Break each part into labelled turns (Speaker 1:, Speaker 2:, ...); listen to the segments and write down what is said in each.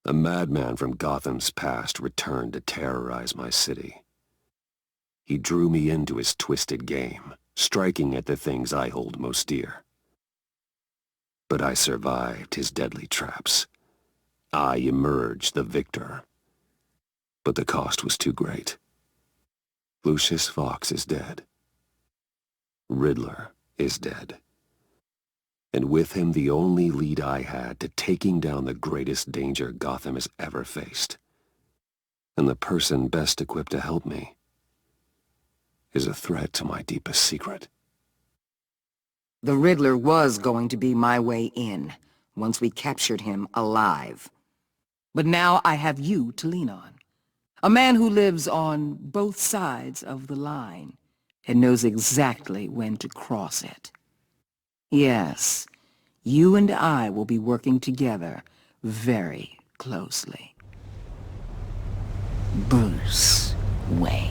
Speaker 1: A madman from Gotham's past returned to terrorize my city. He drew me into his twisted game, striking at the things I hold most dear. But I survived his deadly traps. I emerged the victor. But the cost was too great. Lucius Fox is dead. Riddler is dead. And with him the only lead I had to taking down the greatest danger Gotham has ever faced. And the person best equipped to help me is a threat to my deepest secret.
Speaker 2: The Riddler was going to be my way in, once we captured him alive. But now I have you to lean on. A man who lives on both sides of the line and knows exactly when to cross it. Yes, you and I will be working together very closely. Bruce Wayne.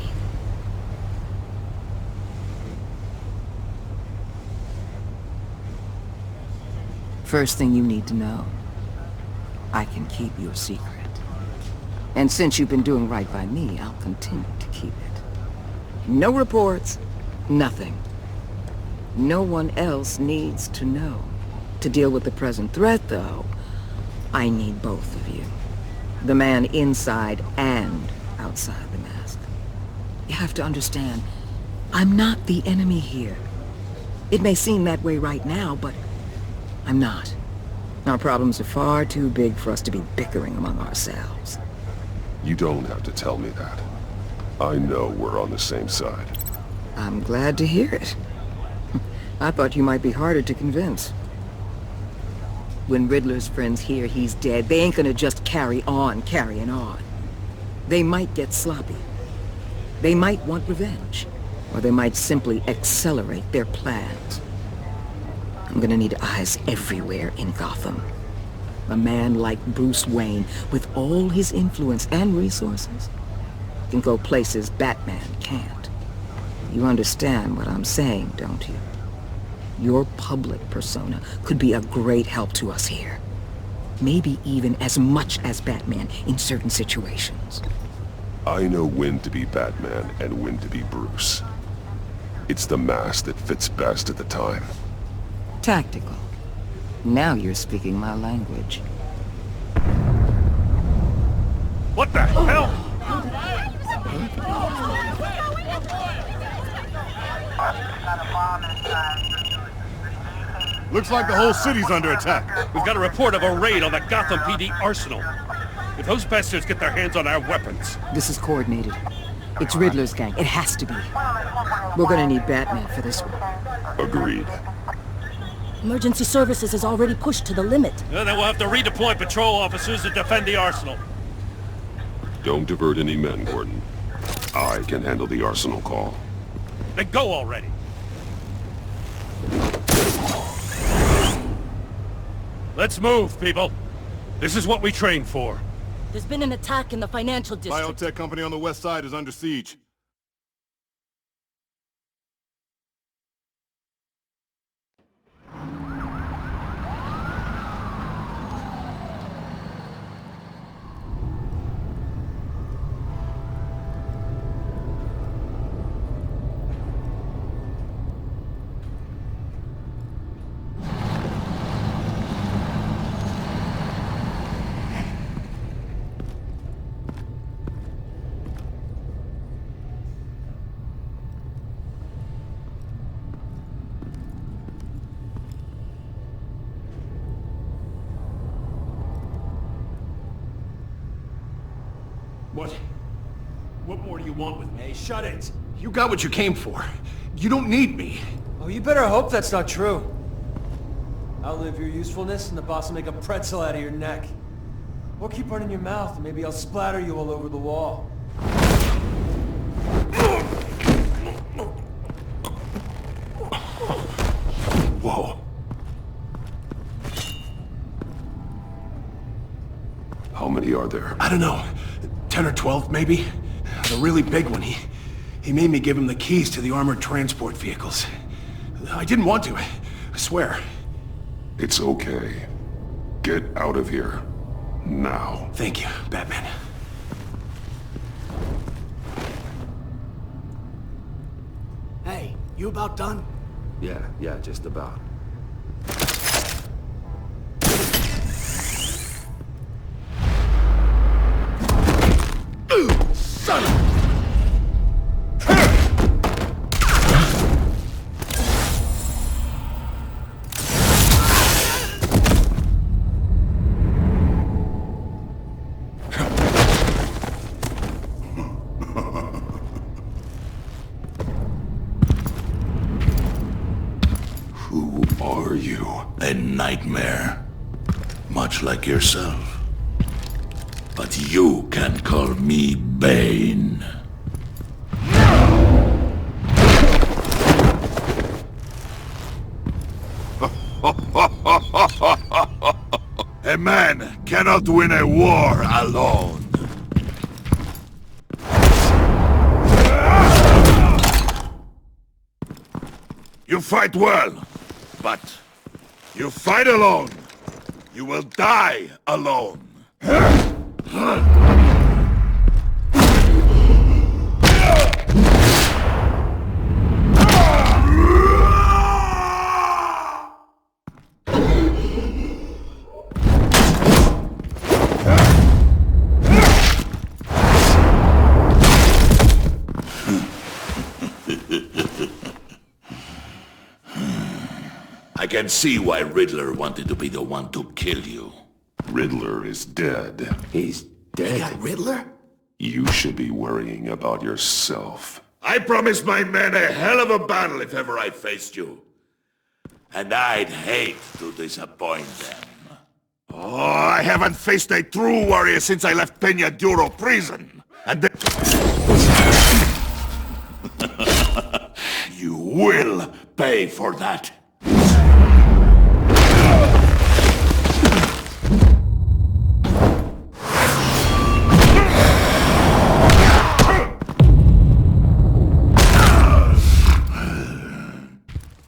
Speaker 2: First thing you need to know, I can keep your secret. And since you've been doing right by me, I'll continue to keep it. No reports, nothing. No one else needs to know. To deal with the present threat, though, I need both of you. The man inside and outside the mask. You have to understand, I'm not the enemy here. It may seem that way right now, but I'm not. Our problems are far too big for us to be bickering among ourselves.
Speaker 1: You don't have to tell me that. I know we're on the same side.
Speaker 2: I'm glad to hear it. I thought you might be harder to convince. When Riddler's friends hear he's dead, they ain't gonna just carry on carrying on. They might get sloppy. They might want revenge. Or they might simply accelerate their plans. I'm gonna need eyes everywhere in Gotham. A man like Bruce Wayne, with all his influence and resources, can go places Batman can't. You understand what I'm saying, don't you? Your public persona could be a great help to us here. Maybe even as much as Batman in certain situations.
Speaker 1: I know when to be Batman and when to be Bruce. It's the mask that fits best at the time.
Speaker 2: Tactical. Now you're speaking my language.
Speaker 3: What the hell?
Speaker 4: Looks like the whole city's under attack.
Speaker 3: We've got a report of a raid on the Gotham PD Arsenal. If those bastards get their hands on our weapons...
Speaker 2: This is coordinated. It's Riddler's gang. It has to be. We're gonna need Batman for this one.
Speaker 1: Agreed.
Speaker 5: Emergency services is already pushed to the limit.
Speaker 3: Then we'll have to redeploy patrol officers to defend the Arsenal.
Speaker 1: Don't divert any men, Gordon. I can handle the Arsenal call.
Speaker 3: Then go already. Let's move, people. This is what we trained for.
Speaker 5: There's been an attack in the financial district.
Speaker 4: Biotech company on the west side is under siege.
Speaker 6: What more do you want with me?
Speaker 7: Hey, shut it!
Speaker 6: You got what you came for. You don't need me.
Speaker 7: Oh, you better hope that's not true. Outlive your usefulness and the boss will make a pretzel out of your neck. Or keep running your mouth and maybe I'll splatter you all over the wall.
Speaker 6: Whoa.
Speaker 1: How many are there?
Speaker 6: I don't know. 10 or 12, maybe? The really big one, he made me give him the keys to the armored transport vehicles. I didn't want to, I swear.
Speaker 1: It's okay. Get out of here. now.
Speaker 6: Thank you, Batman.
Speaker 8: Hey, you about done?
Speaker 1: Yeah, just about.
Speaker 8: Son of...
Speaker 1: Who are you?
Speaker 9: A nightmare. Much like yourself. But you can call me Bane. A man cannot win a war alone. You fight well, but you fight alone. You will die alone. I can see why Riddler wanted to be the one to kill you.
Speaker 1: Riddler is dead.
Speaker 6: He's dead.
Speaker 8: You got Riddler?
Speaker 1: You should be worrying about yourself.
Speaker 9: I promised my men a hell of a battle if ever I faced you. And I'd hate to disappoint them. Oh, I haven't faced a true warrior since I left Peña Duro prison. And you will pay for that.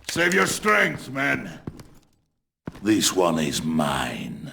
Speaker 9: Save your strength, man. This one is mine.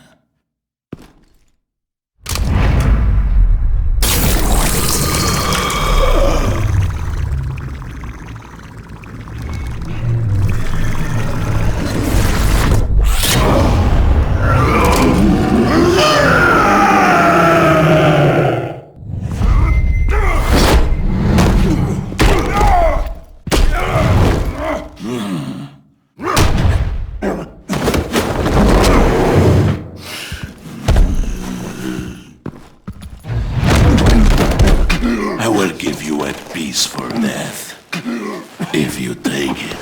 Speaker 9: I will give you a piece for death, if you take it.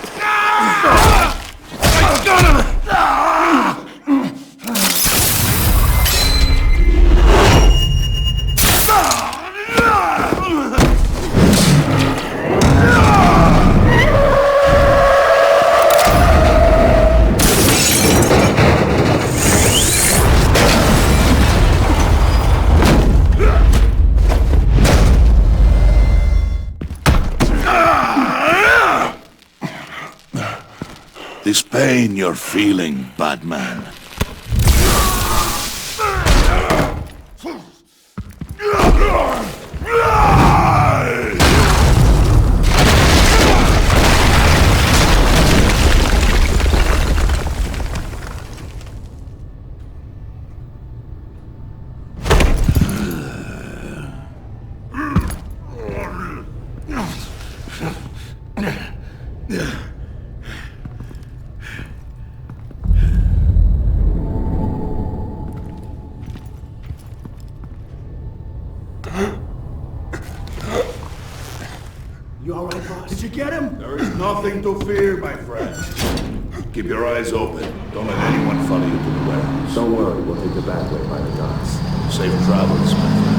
Speaker 9: This pain you're feeling, Batman.
Speaker 8: You alright, boss? Did you get him?
Speaker 9: There is nothing to fear, my friend. Keep your eyes open. Don't let anyone follow you to the warehouse.
Speaker 1: Don't worry, we'll take the back way by the docks.
Speaker 9: Safe travels, my friends.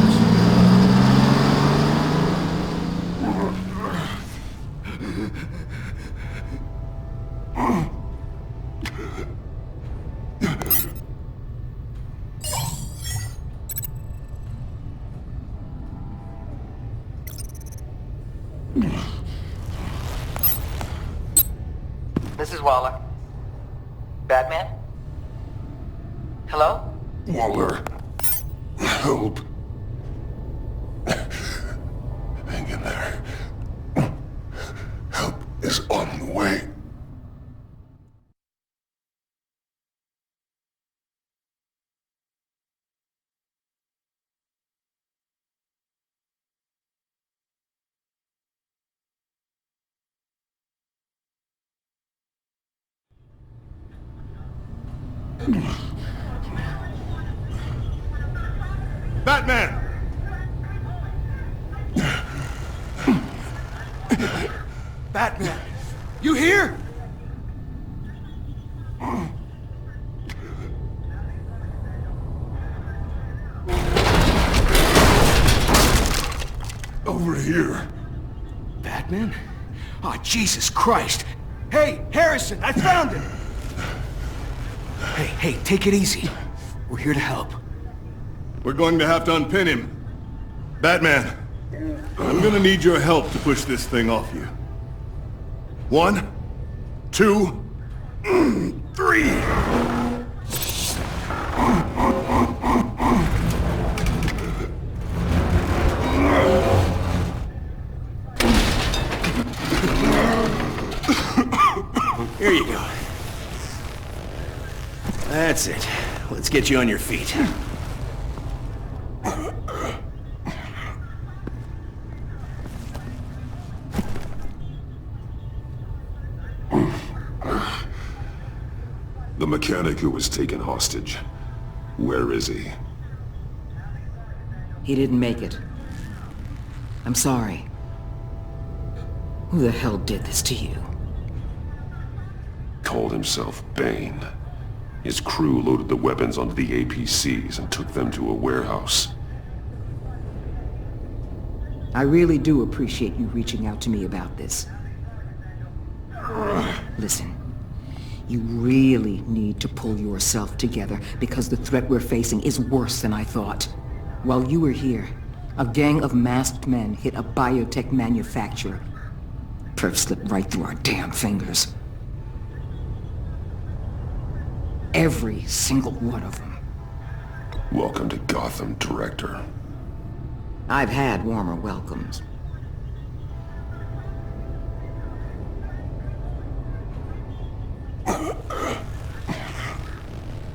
Speaker 2: Mrs. Waller. Batman? Hello?
Speaker 1: Waller, Help. Hang in there. Help is on the way.
Speaker 4: Batman!
Speaker 6: Batman! You here?
Speaker 1: Over here.
Speaker 6: Batman? Oh, Jesus Christ! Hey, Harrison, I found him! Hey, take it easy. We're here to help.
Speaker 4: We're going to have to unpin him. Batman, I'm gonna need your help to push this thing off you. 1, 2, 3!
Speaker 6: Here you go. That's it. Let's get you on your feet.
Speaker 1: The mechanic who was taken hostage. Where is he?
Speaker 2: He didn't make it. I'm sorry. Who the hell did this to you?
Speaker 1: Called himself Bane. His crew loaded the weapons onto the APCs and took them to a warehouse.
Speaker 2: I really do appreciate you reaching out to me about this. Listen, you really need to pull yourself together because the threat we're facing is worse than I thought. While you were here, a gang of masked men hit a biotech manufacturer. Perf slipped right through our damn fingers. Every single one of them.
Speaker 1: Welcome to Gotham, Director.
Speaker 2: I've had warmer welcomes.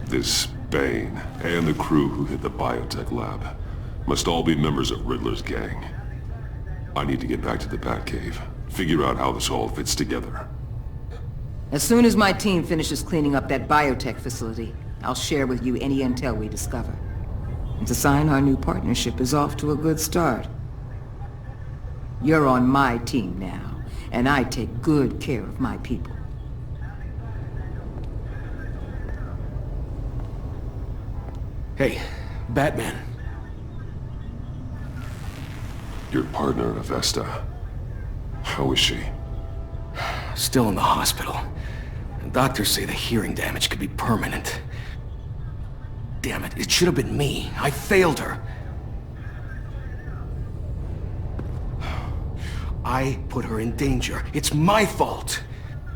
Speaker 1: This Bane and the crew who hit the biotech lab must all be members of Riddler's gang. I need to get back to the Batcave, figure out how this all fits together.
Speaker 2: As soon as my team finishes cleaning up that biotech facility, I'll share with you any intel we discover. And to sign our new partnership is off to a good start. You're on my team now, and I take good care of my people.
Speaker 6: Hey, Batman.
Speaker 1: Your partner, Avesta. How is she?
Speaker 6: Still in the hospital. Doctors say the hearing damage could be permanent. Damn it, it should have been me. I failed her. I put her in danger. It's my fault.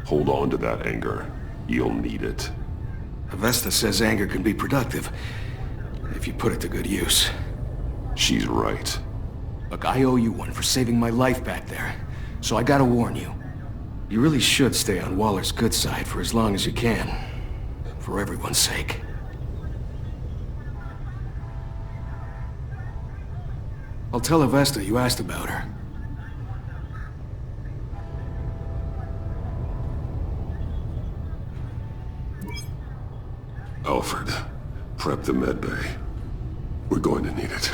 Speaker 1: Hold on to that anger. You'll need it.
Speaker 6: Avesta says anger can be productive, if you put it to good use.
Speaker 1: She's right.
Speaker 6: Look, I owe you one for saving my life back there, so I gotta warn you. You really should stay on Waller's good side for as long as you can. For everyone's sake. I'll tell Avesta you asked about her.
Speaker 1: Alfred, prep the med bay. We're going to need it.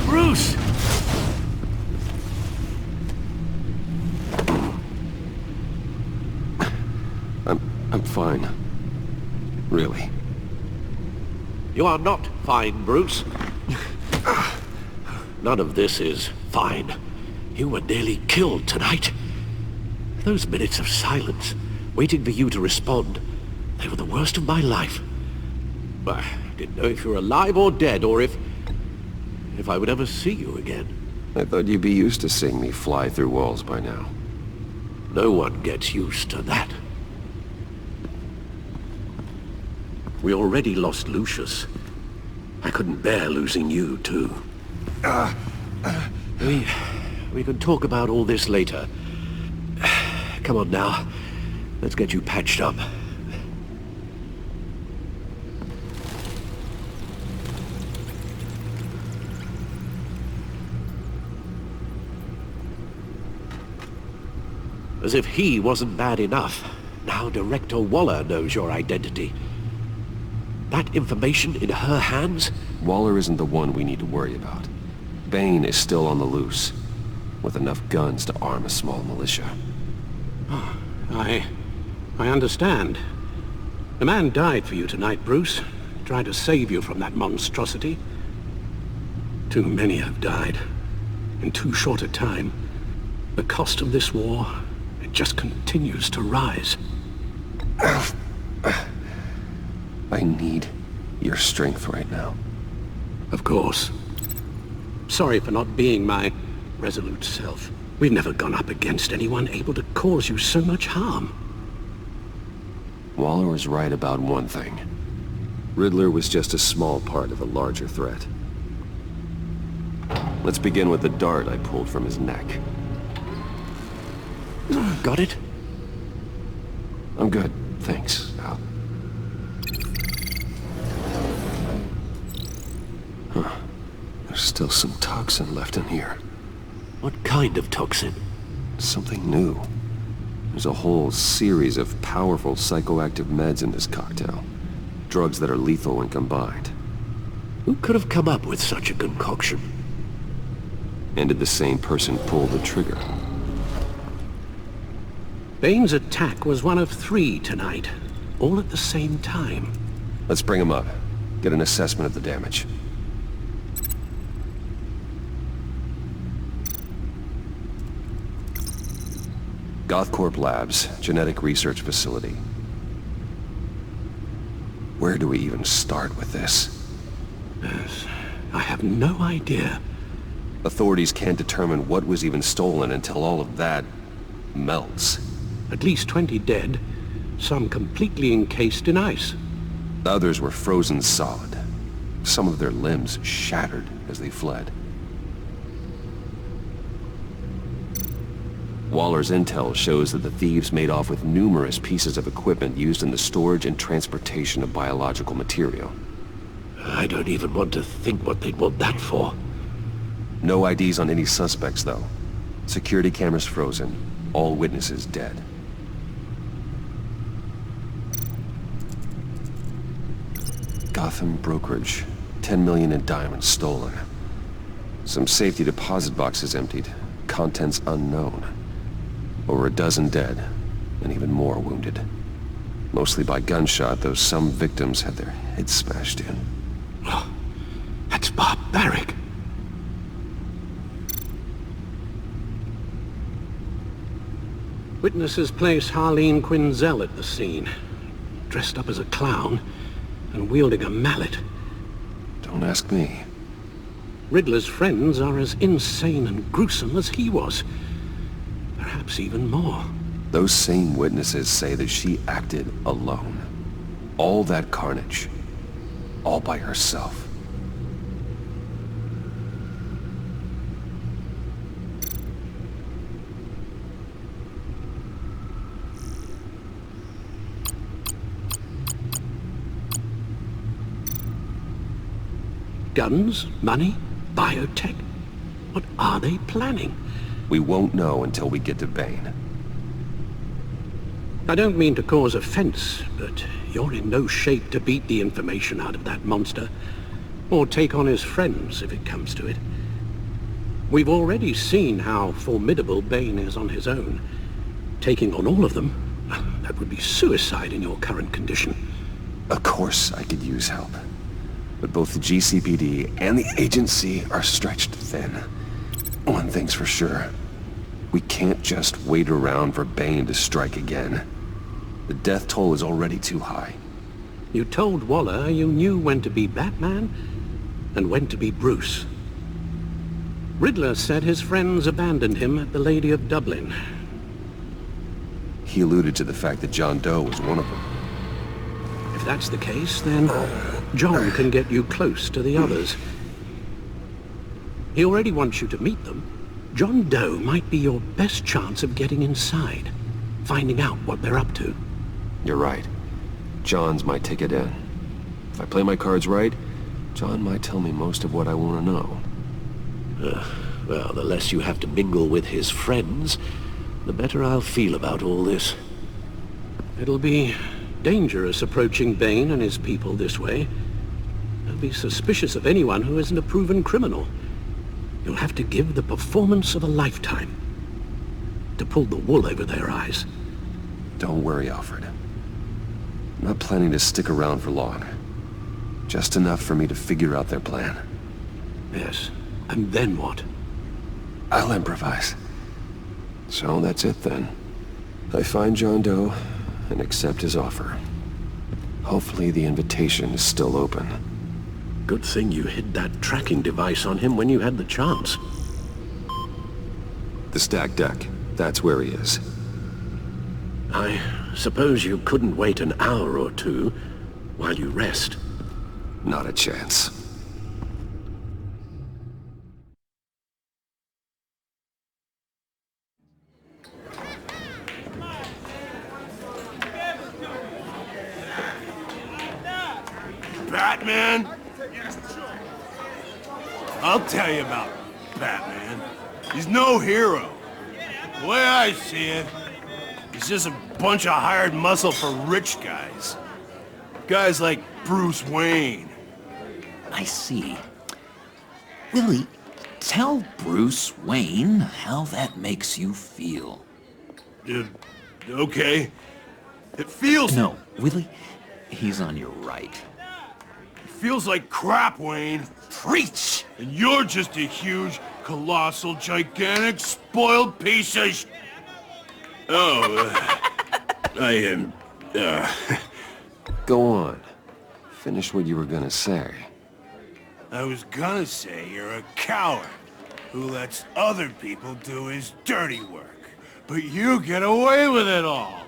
Speaker 6: Bruce!
Speaker 1: I'm fine. Really.
Speaker 10: You are not fine, Bruce. None of this is fine. You were nearly killed tonight. Those minutes of silence, waiting for you to respond, they were the worst of my life. I didn't know if you were alive or dead, or if I would ever see you again.
Speaker 1: I thought you'd be used to seeing me fly through walls by now.
Speaker 10: No one gets used to that. We already lost Lucius. I couldn't bear losing you, too. We can talk about all this later. Come on now. Let's get you patched up. As if he wasn't bad enough, now Director Waller knows your identity. That information in her hands?
Speaker 1: Waller isn't the one we need to worry about. Bane is still on the loose, with enough guns to arm a small militia.
Speaker 10: Oh, I understand. The man died for you tonight, Bruce. Tried to save you from that monstrosity. Too many have died. In too short a time. The cost of this war, it just continues to rise.
Speaker 1: I need your strength right now.
Speaker 10: Of course. Sorry for not being my resolute self. We've never gone up against anyone able to cause you so much harm.
Speaker 1: Waller was right about one thing. Riddler was just a small part of a larger threat. Let's begin with the dart I pulled from his neck.
Speaker 10: Got it?
Speaker 1: I'm good, thanks, Al. Huh. There's still some toxin left in here.
Speaker 10: What kind of toxin?
Speaker 1: Something new. There's a whole series of powerful psychoactive meds in this cocktail. Drugs that are lethal when combined.
Speaker 10: Who could have come up with such a concoction?
Speaker 1: And did the same person pull the trigger?
Speaker 10: Bane's attack was one of 3 tonight, all at the same time.
Speaker 1: Let's bring him up. Get an assessment of the damage. Gothcorp Labs, genetic research facility. Where do we even start with this?
Speaker 10: Yes, I have no idea.
Speaker 1: Authorities can't determine what was even stolen until all of that melts.
Speaker 10: At least 20 dead, some completely encased in ice.
Speaker 1: Others were frozen solid. Some of their limbs shattered as they fled. Waller's intel shows that the thieves made off with numerous pieces of equipment used in the storage and transportation of biological material.
Speaker 10: I don't even want to think what they'd want that for.
Speaker 1: No IDs on any suspects, though. Security cameras frozen. All witnesses dead. Gotham brokerage. 10 million in diamonds stolen. Some safety deposit boxes emptied. Contents unknown. Over a dozen dead, and even more wounded. Mostly by gunshot, though some victims had their heads smashed in.
Speaker 10: Oh, that's barbaric. Witnesses place Harleen Quinzel at the scene, dressed up as a clown and wielding a mallet.
Speaker 1: Don't ask me.
Speaker 10: Riddler's friends are as insane and gruesome as he was. Perhaps even more.
Speaker 1: Those same witnesses say that she acted alone. All that carnage. All by herself.
Speaker 10: Guns? Money? Biotech? What are they planning?
Speaker 1: We won't know until we get to Bane.
Speaker 10: I don't mean to cause offense, but you're in no shape to beat the information out of that monster, or take on his friends if it comes to it. We've already seen how formidable Bane is on his own. Taking on all of them, that would be suicide in your current condition.
Speaker 1: Of course I could use help. But both the GCPD and the agency are stretched thin. One thing's for sure. We can't just wait around for Bane to strike again. The death toll is already too high.
Speaker 10: You told Waller you knew when to be Batman and when to be Bruce. Riddler said his friends abandoned him at the Lady of Dublin.
Speaker 1: He alluded to the fact that John Doe was one of them.
Speaker 10: If that's the case, then John can get you close to the others. He already wants you to meet them. John Doe might be your best chance of getting inside, finding out what they're up to.
Speaker 1: You're right. John's my ticket in. If I play my cards right, John might tell me most of what I want to know.
Speaker 10: Well, the less you have to mingle with his friends, the better I'll feel about all this. It'll be dangerous approaching Bane and his people this way. They'll be suspicious of anyone who isn't a proven criminal. You'll have to give the performance of a lifetime to pull the wool over their eyes.
Speaker 1: Don't worry, Alfred. I'm not planning to stick around for long. Just enough for me to figure out their plan.
Speaker 10: Yes, and then what?
Speaker 1: I'll improvise. So that's it then. I find John Doe and accept his offer. Hopefully the invitation is still open.
Speaker 10: Good thing you hid that tracking device on him when you had the chance.
Speaker 1: The stacked deck. That's where he is.
Speaker 10: I suppose you couldn't wait an hour or two while you rest.
Speaker 1: Not a chance.
Speaker 4: Batman? I'll tell you about Batman. He's no hero. The way I see it, he's just a bunch of hired muscle for rich guys. Guys like Bruce Wayne.
Speaker 11: I see. Willie, tell Bruce Wayne how that makes you feel.
Speaker 4: Okay. It feels...
Speaker 11: No, Willie, he's on your right.
Speaker 4: It feels like crap, Wayne.
Speaker 11: Preach!
Speaker 4: And you're just a huge, colossal, gigantic, spoiled piece of I am...
Speaker 1: Go on. Finish what you were gonna say.
Speaker 4: I was gonna say you're a coward who lets other people do his dirty work. But you get away with it all.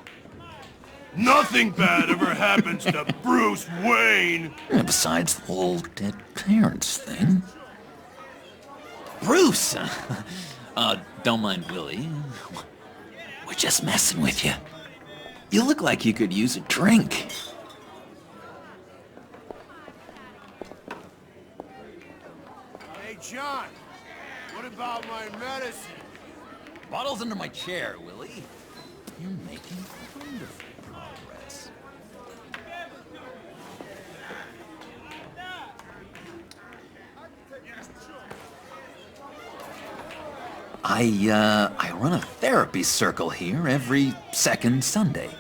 Speaker 4: Nothing bad ever happens to Bruce Wayne.
Speaker 11: Besides the whole dead parents thing. Bruce! Don't mind Willie. We're just messing with you. You look like you could use a drink.
Speaker 4: Hey, John. What about my medicine?
Speaker 11: Bottle's under my chair, Willie. You're making wonderful progress. I run a therapy circle here every second Sunday.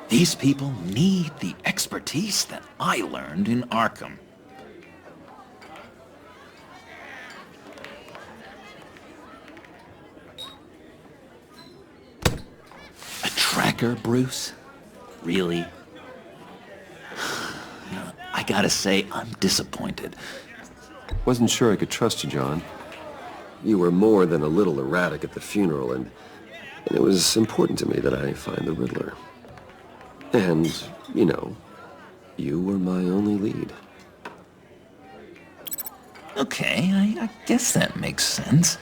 Speaker 11: These people need the expertise that I learned in Arkham. A tracker, Bruce? Really? I gotta say, I'm disappointed.
Speaker 1: Wasn't sure I could trust you, John. You were more than a little erratic at the funeral, and it was important to me that I find the Riddler. And, you know, you were my only lead.
Speaker 11: Okay, I guess that makes sense.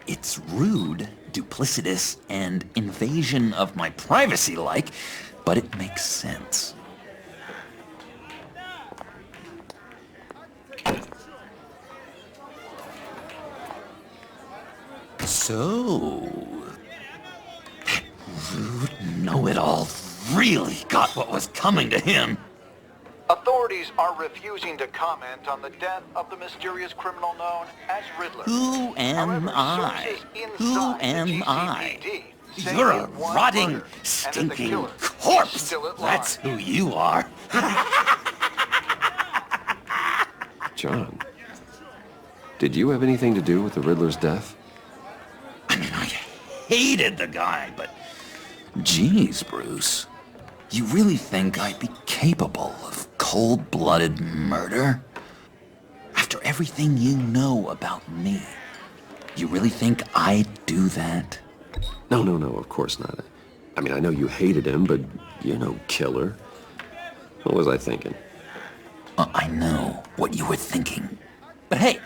Speaker 11: It's rude, duplicitous, and invasion of my privacy-like, but it makes sense. So, that rude know-it-all really got what was coming to him.
Speaker 12: Authorities are refusing to comment on the death of the mysterious criminal known as Riddler.
Speaker 11: Who am I? Who am I? You're a rotting, stinking corpse. That's who you are.
Speaker 1: John, Did you have anything to do with the Riddler's death?
Speaker 11: I mean, I hated the guy, but... Geez, Bruce. You really think I'd be capable of cold-blooded murder? After everything you know about me, you really think I'd do that?
Speaker 1: No, of course not. I mean, I know you hated him, but you're no killer. What was I thinking?
Speaker 11: I know what you were thinking. But hey,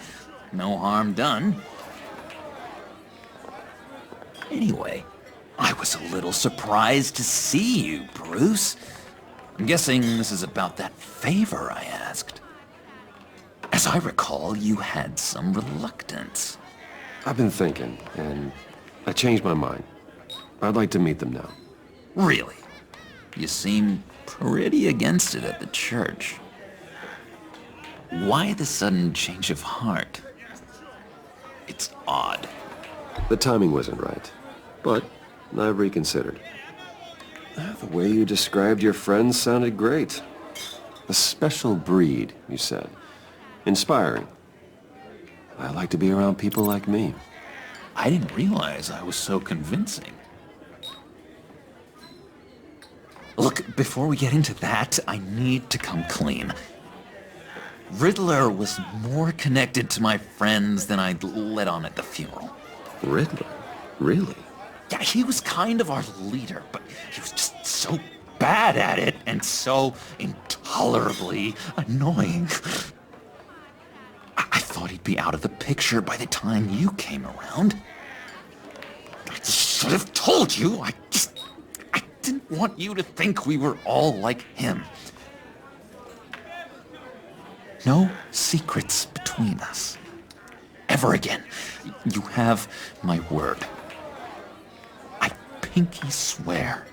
Speaker 11: no harm done. Anyway, I was a little surprised to see you, Bruce. I'm guessing this is about that favor I asked. As I recall, you had some reluctance.
Speaker 1: I've been thinking, and I changed my mind. I'd like to meet them now.
Speaker 11: Really? You seem pretty against it at the church. Why the sudden change of heart? It's odd.
Speaker 1: The timing wasn't right, but I've reconsidered. The way you described your friends sounded great. A special breed, you said. Inspiring. I like to be around people like me.
Speaker 11: I didn't realize I was so convincing. Look, before we get into that, I need to come clean. Riddler was more connected to my friends than I'd let on at the funeral.
Speaker 1: Riddler? Really?
Speaker 11: Yeah, he was kind of our leader, but he was just so bad at it and so intolerably annoying. I thought he'd be out of the picture by the time you came around. I should have told you. I didn't want you to think we were all like him. No secrets between us. Ever again. You have my word. I pinky swear.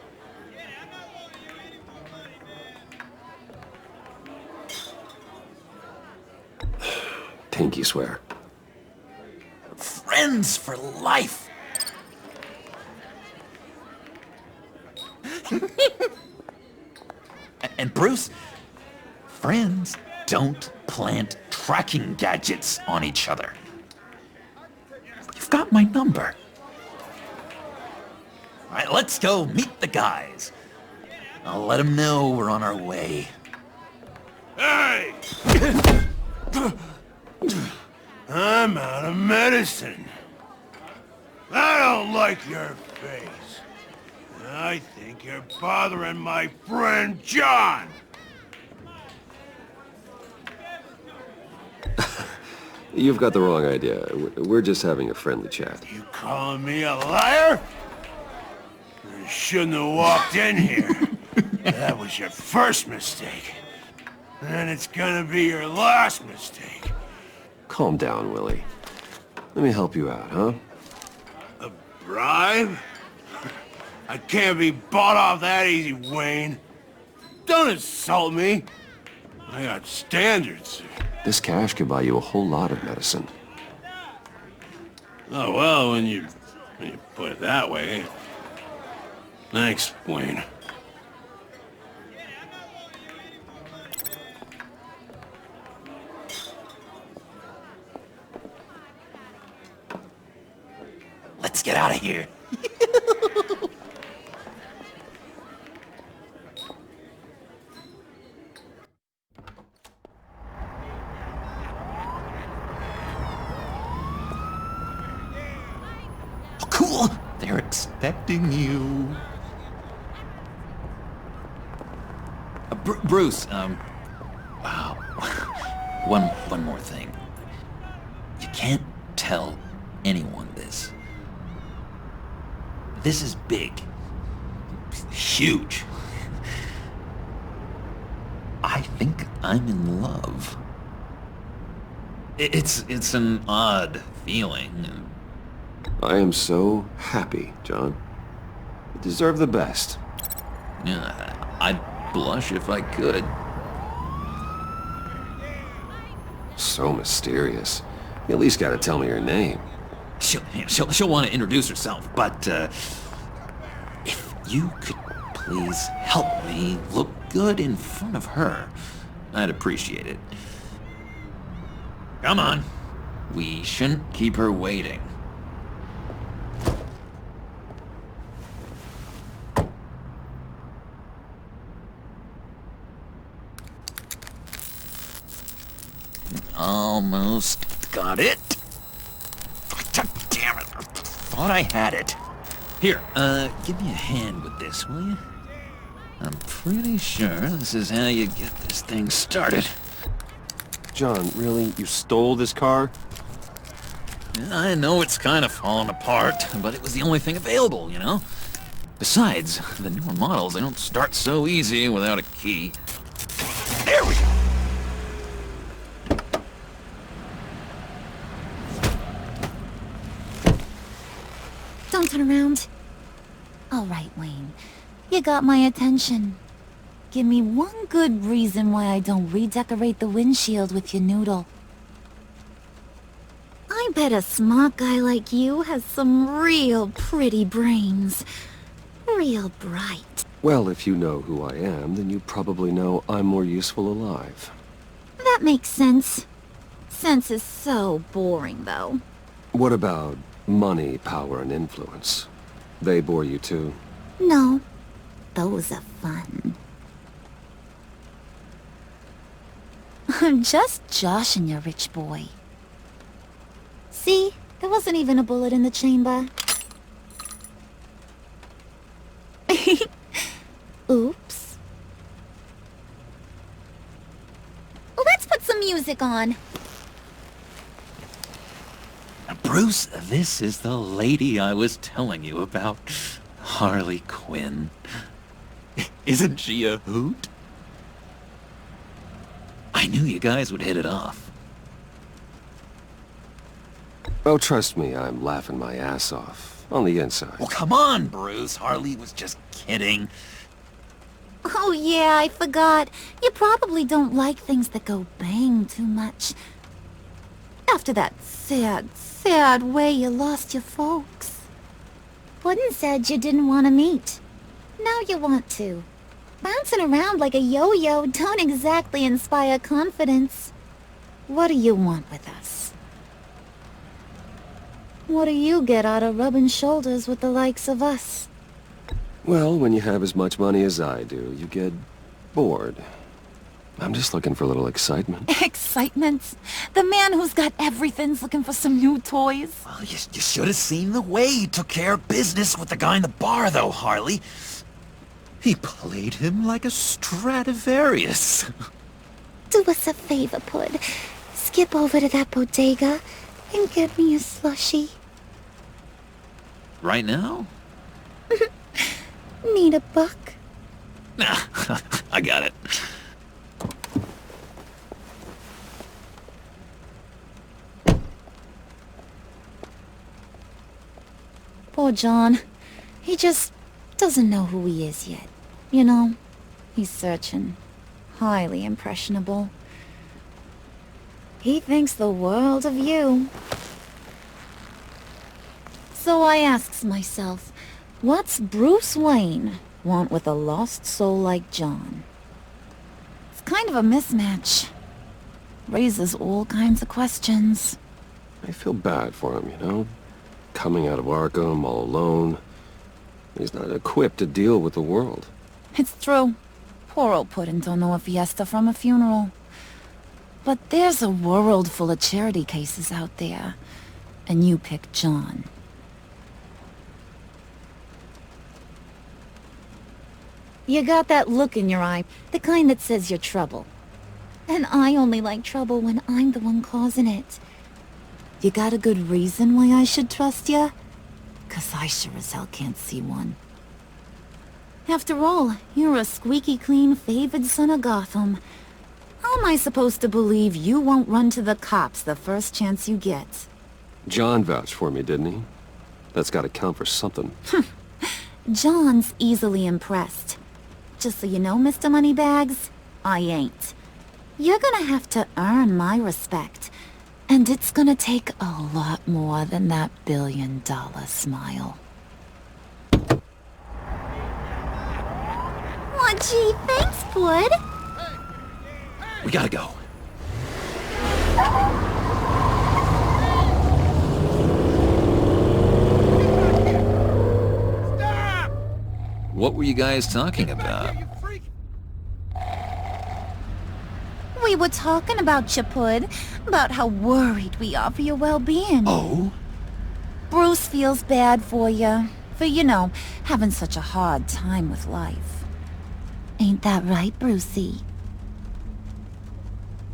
Speaker 1: Pinky swear.
Speaker 11: Friends for life. And Bruce, friends don't plant tracking gadgets on each other. You've got my number. All right, let's go meet the guys. I'll let them know we're on our way.
Speaker 3: Hey! I'm out of medicine. I don't like your face. I think you're bothering my friend John.
Speaker 1: You've got the wrong idea. We're just having a friendly chat.
Speaker 3: You calling me a liar? You shouldn't have walked in here. That was your first mistake. And it's gonna be your last mistake.
Speaker 1: Calm down, Willie. Let me help you out, huh?
Speaker 3: A bribe? I can't be bought off that easy, Wayne. Don't insult me. I got standards.
Speaker 1: This cash could buy you a whole lot of medicine.
Speaker 3: Oh, well, when you put it that way. Thanks, Wayne.
Speaker 11: Let's get out of here. Oh, cool. They're expecting you. Bruce, wow. One more thing. You can't tell anyone this. This is big. Huge. I think I'm in love. It's an odd feeling.
Speaker 1: I am so happy, John. You deserve the best.
Speaker 11: Yeah, I'd blush if I could.
Speaker 1: So mysterious. You at least gotta tell me your name.
Speaker 11: She'll want to introduce herself, but if you could please help me look good in front of her, I'd appreciate it. Come on, We shouldn't keep her waiting. Almost got it. Damn it. I thought I had it. Here, give me a hand with this, will you? I'm pretty sure this is how you get this thing started.
Speaker 1: John, really? You stole this car?
Speaker 11: I know it's kind of falling apart, but it was the only thing available, you know? Besides, the newer models, they don't start so easy without a key. There we go!
Speaker 13: Don't turn around. All right, Wayne. You got my attention. Give me one good reason why I don't redecorate the windshield with your noodle. I bet a smart guy like you has some real pretty brains. Real bright.
Speaker 1: Well, if you know who I am, then you probably know I'm more useful alive.
Speaker 13: That makes sense. Sense is so boring, though.
Speaker 1: What about money, power, and influence? They bore you too?
Speaker 13: No. Those are fun. I'm just joshing you, rich boy. See? There wasn't even a bullet in the chamber. Oops. Let's put some music on.
Speaker 11: Bruce, this is the lady I was telling you about. Harley Quinn. Isn't she a hoot? I knew you guys would hit it off.
Speaker 1: Oh, trust me, I'm laughing my ass off. On the inside.
Speaker 11: Oh, come on, Bruce. Harley was just kidding.
Speaker 13: Oh yeah, I forgot. You probably don't like things that go bang too much. After that sad way you lost your folks. Wooden said you didn't want to meet. Now you want to. Bouncing around like a yo-yo don't exactly inspire confidence. What do you want with us? What do you get out of rubbing shoulders with the likes of us?
Speaker 1: Well, when you have as much money as I do, you get bored. I'm just looking for a little excitement.
Speaker 13: Excitement? The man who's got everything's looking for some new toys?
Speaker 11: Well, you should have seen the way he took care of business with the guy in the bar, though, Harley. He played him like a Stradivarius.
Speaker 13: Do us a favor, Pud. Skip over to that bodega and get me a slushie.
Speaker 11: Right now?
Speaker 13: Need a buck?
Speaker 11: Nah, I got it.
Speaker 13: Poor John. He just doesn't know who he is yet. You know, he's searching. Highly impressionable. He thinks the world of you. So I asks myself, what's Bruce Wayne want with a lost soul like John? It's kind of a mismatch. Raises all kinds of questions.
Speaker 1: I feel bad for him, you know? Coming out of Arkham all alone. He's not equipped to deal with the world.
Speaker 13: It's true. Poor old Puddin' don't know a fiesta from a funeral. But there's a world full of charity cases out there. And you pick John. You got that look in your eye, the kind that says you're trouble. And I only like trouble when I'm the one causing it. You got a good reason why I should trust you? 'Cause I sure as hell can't see one. After all, you're a squeaky clean favored son of Gotham. How am I supposed to believe you won't run to the cops the first chance you get?
Speaker 1: John vouched for me, didn't he? That's gotta count for something.
Speaker 13: John's easily impressed. Just so you know, Mr. Moneybags, I ain't. You're gonna have to earn my respect. And it's gonna take a lot more than that billion-dollar smile. Aw, gee, thanks, Bud.
Speaker 11: We gotta go. What were you guys talking about?
Speaker 13: We were talking about you, Pud. About how worried we are for your well-being.
Speaker 11: Oh?
Speaker 13: Bruce feels bad for you. For, you know, having such a hard time with life. Ain't that right, Brucey?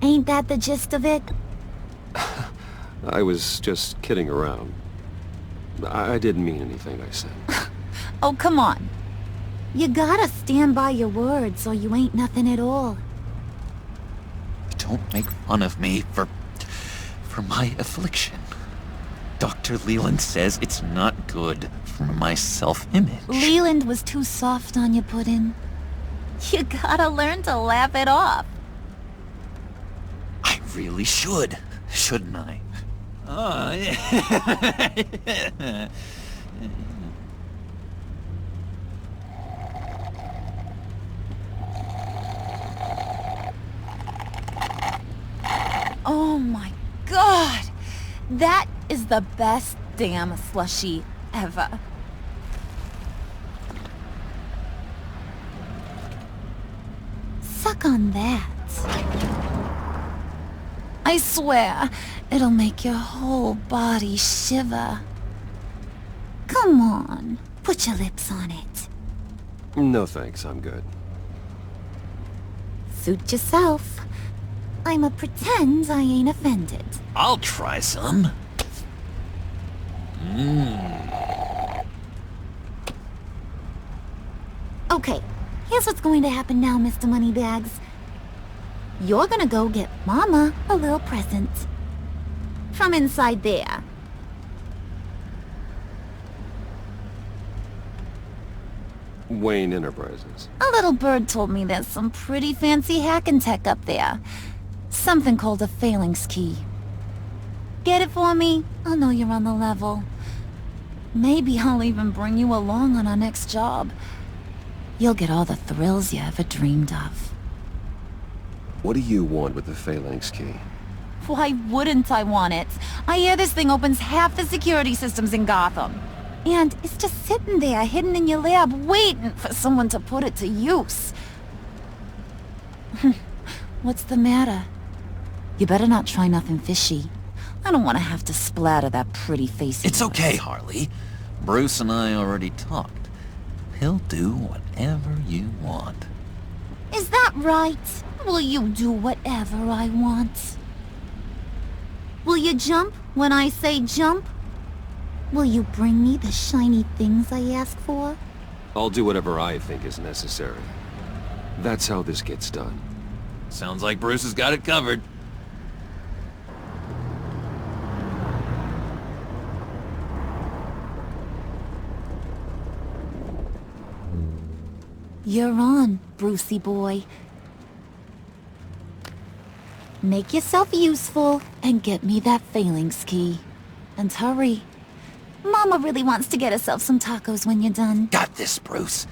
Speaker 13: Ain't that the gist of it?
Speaker 1: I was just kidding around. I didn't mean anything I said.
Speaker 13: Oh, come on. You gotta stand by your words or you ain't nothing at all.
Speaker 11: Don't make fun of me for my affliction. Dr. Leland says it's not good for my self-image.
Speaker 13: Leland was too soft on you, Puddin'. You gotta learn to laugh it off.
Speaker 11: I really should, shouldn't I? Oh, yeah.
Speaker 13: Oh my god! That is the best damn slushie ever. Suck on that. I swear, it'll make your whole body shiver. Come on, put your lips on it.
Speaker 1: No thanks, I'm good.
Speaker 13: Suit yourself. I'ma pretend I ain't offended.
Speaker 11: I'll try some.
Speaker 13: Okay, here's what's going to happen now, Mr. Moneybags. You're gonna go get Mama a little present. From inside there.
Speaker 1: Wayne Enterprises.
Speaker 13: A little bird told me there's some pretty fancy hacking tech up there. Something called a phalanx key. Get it for me? I'll know you're on the level. Maybe I'll even bring you along on our next job. You'll get all the thrills you ever dreamed of.
Speaker 1: What do you want with the phalanx key?
Speaker 13: Why wouldn't I want it? I hear this thing opens half the security systems in Gotham. And it's just sitting there, hidden in your lab, waiting for someone to put it to use. What's the matter? You better not try nothing fishy. I don't want to have to splatter that pretty face.
Speaker 11: It's okay, Harley. Bruce and I already talked. He'll do whatever you want.
Speaker 13: Is that right? Will you do whatever I want? Will you jump when I say jump? Will you bring me the shiny things I ask for?
Speaker 1: I'll do whatever I think is necessary. That's how this gets done.
Speaker 11: Sounds like Bruce has got it covered.
Speaker 13: You're on, Brucey boy. Make yourself useful and get me that phalanx key. And hurry. Mama really wants to get herself some tacos when you're done.
Speaker 11: Got this, Bruce.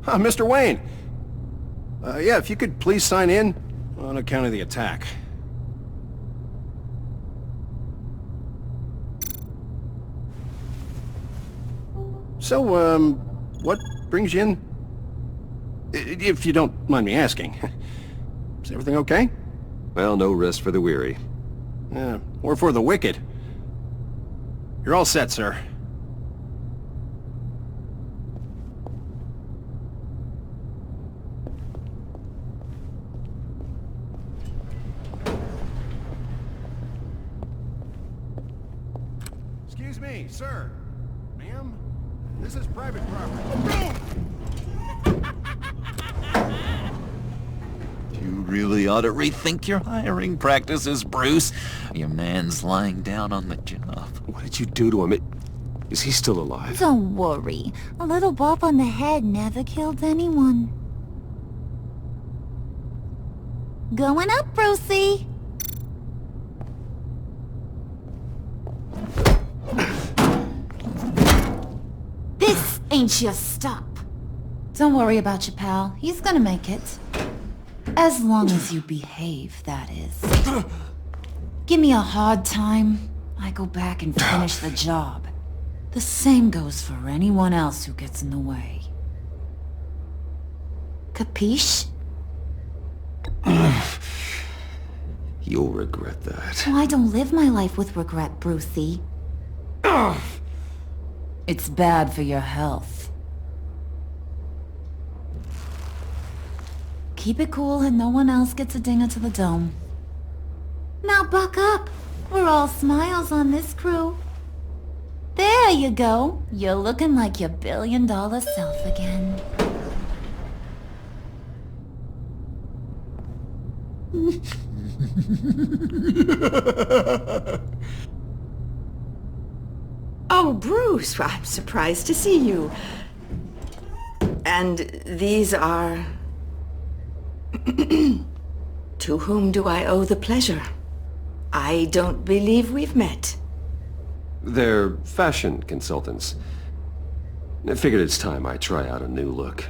Speaker 6: Mr. Wayne. Yeah, if you could please sign in on account of the attack. So, what brings you in? If you don't mind me asking. Is everything okay?
Speaker 1: Well, no rest for the weary.
Speaker 6: Yeah, or for the wicked. You're all set, sir. Excuse me, sir. Ma'am, this is private property.
Speaker 11: You really ought to rethink your hiring practices, Bruce. Your man's lying down on the job.
Speaker 1: What did you do to him? Is he still alive?
Speaker 13: Don't worry. A little bump on the head never killed anyone. Going up, Brucey! This ain't your stop. Don't worry about your pal. He's gonna make it. As long as you behave, that is. Give me a hard time, I go back and finish the job. The same goes for anyone else who gets in the way. Capiche?
Speaker 1: You'll regret that.
Speaker 13: Oh, I don't live my life with regret, Brucey. It's bad for your health. Keep it cool and no one else gets a dinger to the dome. Now buck up. We're all smiles on this crew. There you go. You're looking like your billion-dollar self again.
Speaker 2: Oh, Bruce, I'm surprised to see you. And these are... To whom do I owe the pleasure? I don't believe we've met.
Speaker 1: They're fashion consultants. I figured it's time I try out a new look.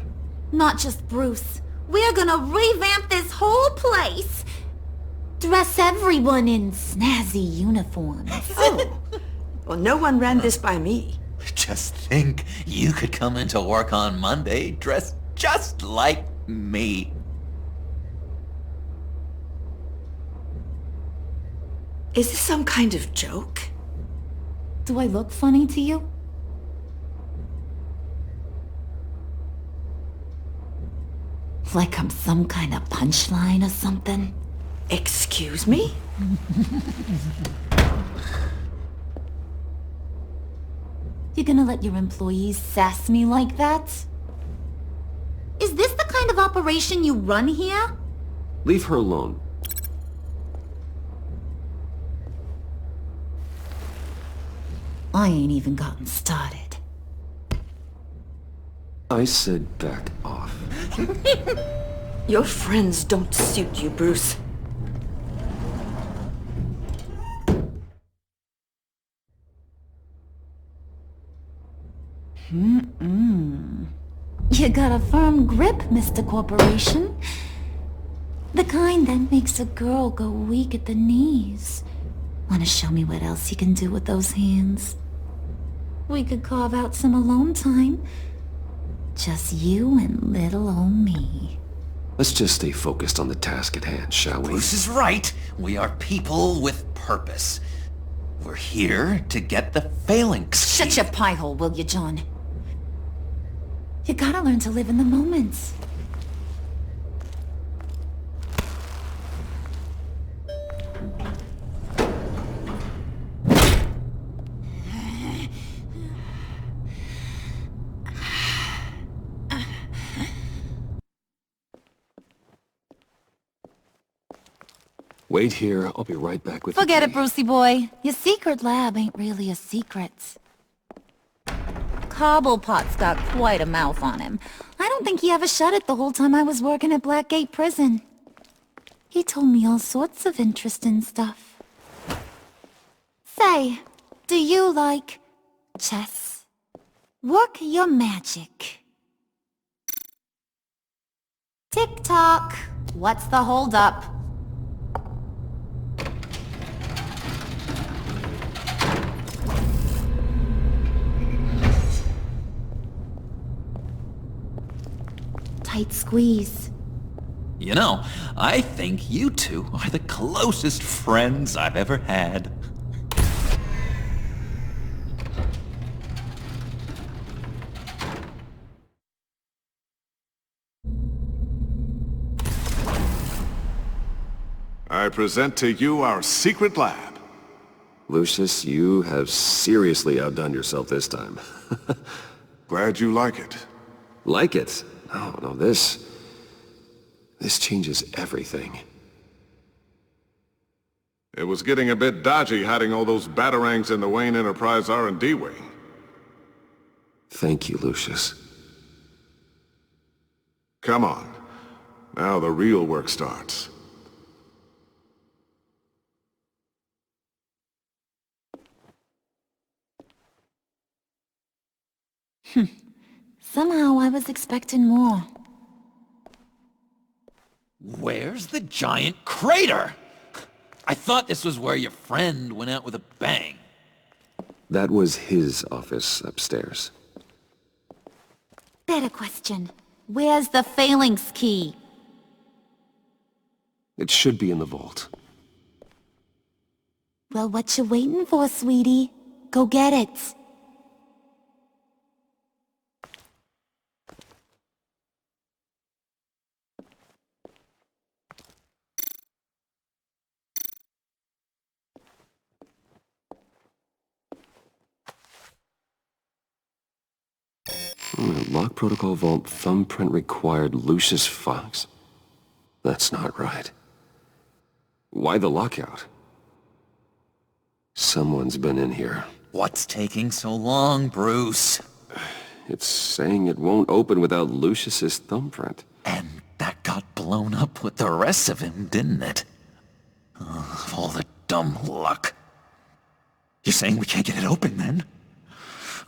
Speaker 13: Not just Bruce. We're gonna revamp this whole place. Dress everyone in snazzy uniforms.
Speaker 2: Oh, well, no one ran this by me.
Speaker 11: Just think, you could come into work on Monday dressed just like me.
Speaker 2: Is this some kind of joke?
Speaker 13: Do I look funny to you? Like I'm some kind of punchline or something?
Speaker 2: Excuse me?
Speaker 13: You gonna let your employees sass me like that? Is this the kind of operation you run here?
Speaker 1: Leave her alone.
Speaker 13: I ain't even gotten started.
Speaker 1: I said back off.
Speaker 2: Your friends don't suit you, Bruce.
Speaker 13: You got a firm grip, Mr. Corporation. The kind that makes a girl go weak at the knees. Wanna show me what else you can do with those hands? We could carve out some alone time. Just you and little old me.
Speaker 1: Let's just stay focused on the task at hand, shall we?
Speaker 11: Bruce is right. We are people with purpose. We're here to get the phalanx.
Speaker 13: Shut your pie hole, will you, John? You gotta learn to live in the moment.
Speaker 1: Wait here. I'll be right back with
Speaker 13: Forget
Speaker 1: the
Speaker 13: it, Brucey boy. Your secret lab ain't really a secret. Cobblepot's got quite a mouth on him. I don't think he ever shut it the whole time I was working at Blackgate Prison. He told me all sorts of interesting stuff. Say, do you like chess? Work your magic. Tick-tock. What's the holdup? Tight squeeze.
Speaker 11: You know, I think you two are the closest friends I've ever had.
Speaker 4: I present to you our secret lab.
Speaker 1: Lucius, you have seriously outdone yourself this time.
Speaker 4: Glad you like it.
Speaker 1: Like it? No, this changes everything.
Speaker 4: It was getting a bit dodgy hiding all those batarangs in the Wayne Enterprise R&D wing.
Speaker 1: Thank you, Lucius.
Speaker 4: Come on. Now the real work starts.
Speaker 13: Somehow I was expecting more.
Speaker 11: Where's the giant crater? I thought this was where your friend went out with a bang.
Speaker 1: That was his office upstairs.
Speaker 13: Better question. Where's the phalanx key?
Speaker 1: It should be in the vault.
Speaker 13: Well, what you waiting for, sweetie? Go get it.
Speaker 1: Lock protocol vault thumbprint required Lucius Fox. That's not right. Why the lockout? Someone's been in here.
Speaker 11: What's taking so long, Bruce?
Speaker 1: It's saying it won't open without Lucius's thumbprint.
Speaker 11: And that got blown up with the rest of him, didn't it? All the dumb luck. You're saying we can't get it open, then?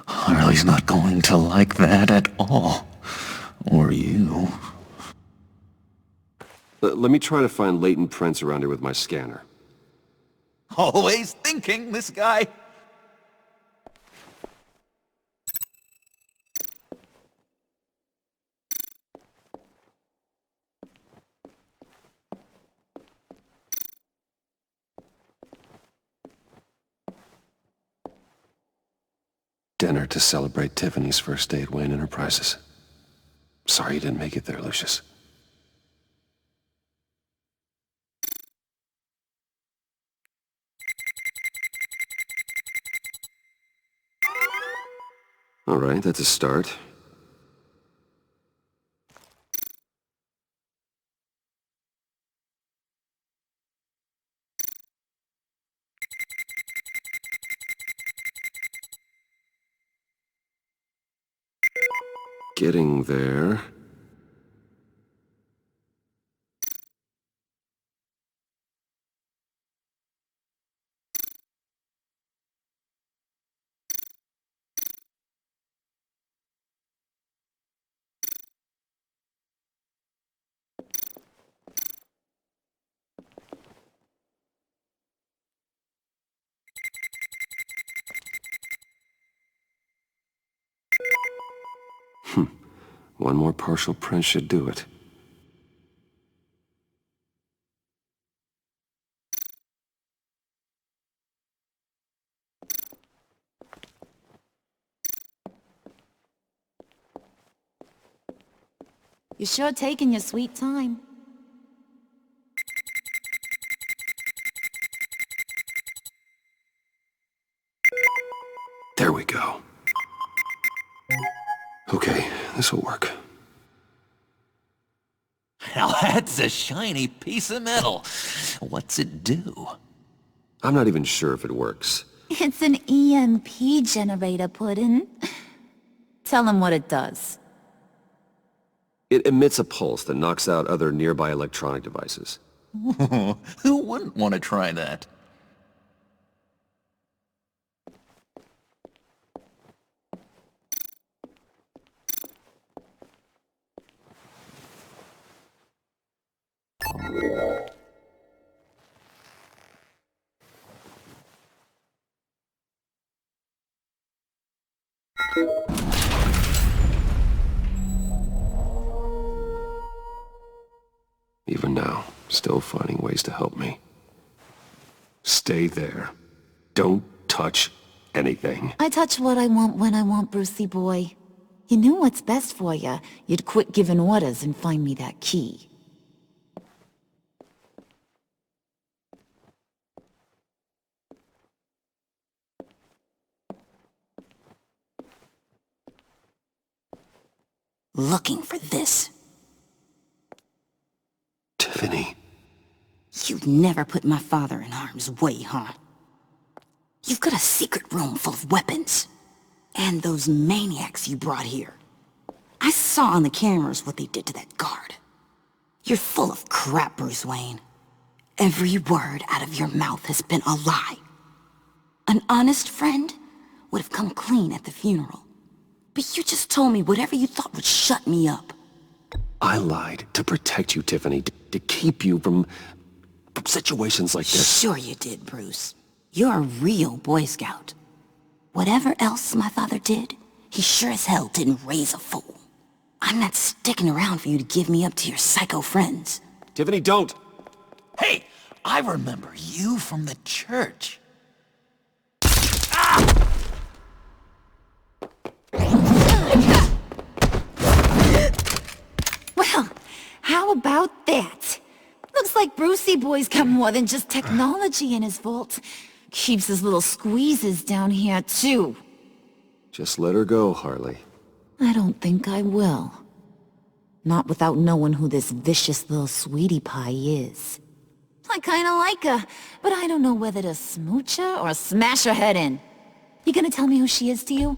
Speaker 11: Harley's not going to like that at all. Or you.
Speaker 1: Let me try to find latent prints around here with my scanner.
Speaker 11: Always thinking, this guy.
Speaker 1: Dinner to celebrate Tiffany's first day at Wayne Enterprises. Sorry you didn't make it there, Lucius. All right, that's a start. Getting there. One more partial print should do it.
Speaker 13: You're sure taking your sweet time.
Speaker 1: There we go. Okay, this'll work.
Speaker 11: Now that's a shiny piece of metal. What's it do?
Speaker 1: I'm not even sure if it works.
Speaker 13: It's an EMP generator, Puddin'. Tell him what it does.
Speaker 1: It emits a pulse that knocks out other nearby electronic devices.
Speaker 11: Who wouldn't want to try that?
Speaker 1: Even now, still finding ways to help me. Stay there. Don't touch anything.
Speaker 13: I touch what I want when I want, Brucey boy. You knew what's best for you. You'd quit giving orders and find me that key.
Speaker 5: Looking for this.
Speaker 1: Tiffany.
Speaker 5: You'd never put my father in harm's way, huh? You've got a secret room full of weapons.
Speaker 14: And those maniacs you brought here. I saw on the cameras what they did to that guard. You're full of crap, Bruce Wayne. Every word out of your mouth has been a lie. An honest friend would have come clean at the funeral. But you just told me whatever you thought would shut me up.
Speaker 1: I lied to protect you, Tiffany, to keep you from situations like this.
Speaker 14: Sure you did, Bruce. You're a real Boy Scout. Whatever else my father did, he sure as hell didn't raise a fool. I'm not sticking around for you to give me up to your psycho friends.
Speaker 1: Tiffany, don't!
Speaker 11: Hey, I remember you from the church.
Speaker 13: Well, how about that? Looks like Brucey Boy's got more than just technology in his vault. Keeps his little squeezes down here, too.
Speaker 1: Just let her go, Harley.
Speaker 13: I don't think I will. Not without knowing who this vicious little sweetie pie is. I kinda like her, but I don't know whether to smooch her or smash her head in. You gonna tell me who she is to you?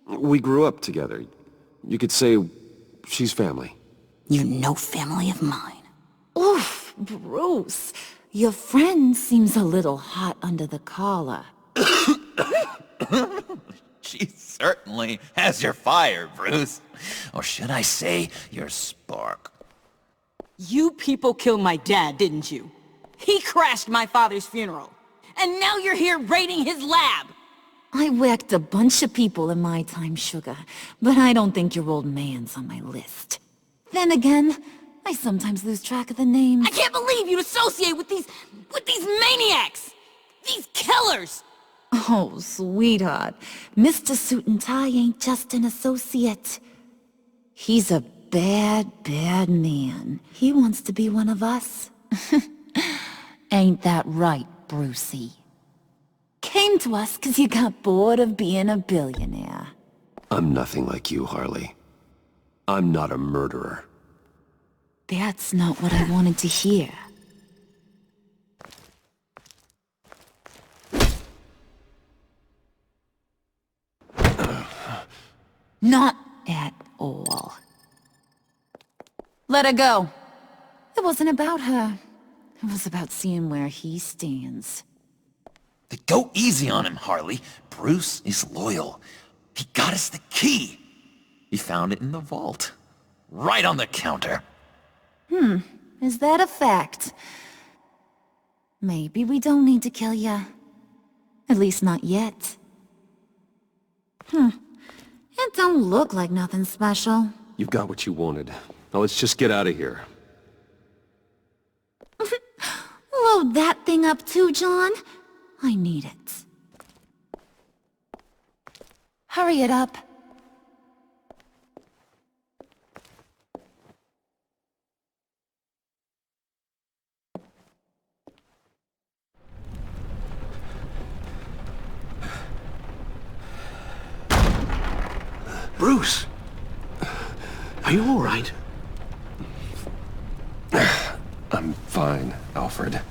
Speaker 1: We grew up together. You could say she's family.
Speaker 14: You're no family of mine.
Speaker 13: Oof, Bruce. Your friend seems a little hot under the collar.
Speaker 11: She certainly has your fire, Bruce. Or should I say, your spark.
Speaker 15: You people killed my dad, didn't you? He crashed my father's funeral. And now you're here raiding his lab!
Speaker 13: I whacked a bunch of people in my time, Sugar, but I don't think your old man's on my list. Then again, I sometimes lose track of the names.
Speaker 15: I can't believe you'd associate with these maniacs! These killers!
Speaker 13: Oh, sweetheart, Mr. Suit and Tie ain't just an associate. He's a bad, bad man. He wants to be one of us. Ain't that right, Brucey? Came to us 'cause you got bored of being a billionaire.
Speaker 1: I'm nothing like you, Harley. I'm not a murderer.
Speaker 13: That's not what I wanted to hear. Not at all. Let her go. It wasn't about her. It was about seeing where he stands.
Speaker 11: Go easy on him, Harley. Bruce is loyal. He got us the key. He found it in the vault. Right on the counter.
Speaker 13: Is that a fact? Maybe we don't need to kill ya. At least not yet. It don't look like nothing special.
Speaker 1: You've got what you wanted. Now let's just get out of here.
Speaker 13: Load that thing up too, John. I need it. Hurry it up.
Speaker 10: Bruce! Are you all right?
Speaker 1: I'm fine, Alfred.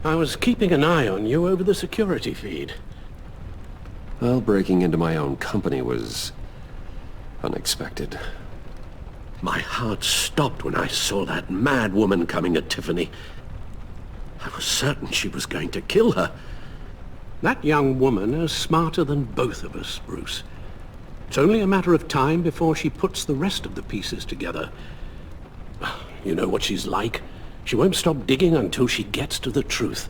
Speaker 10: I was keeping an eye on you over the security feed.
Speaker 1: Well, breaking into my own company was unexpected.
Speaker 10: My heart stopped when I saw that mad woman coming at Tiffany. I was certain she was going to kill her. That young woman is smarter than both of us, Bruce. It's only a matter of time before she puts the rest of the pieces together. You know what she's like. She won't stop digging until she gets to the truth.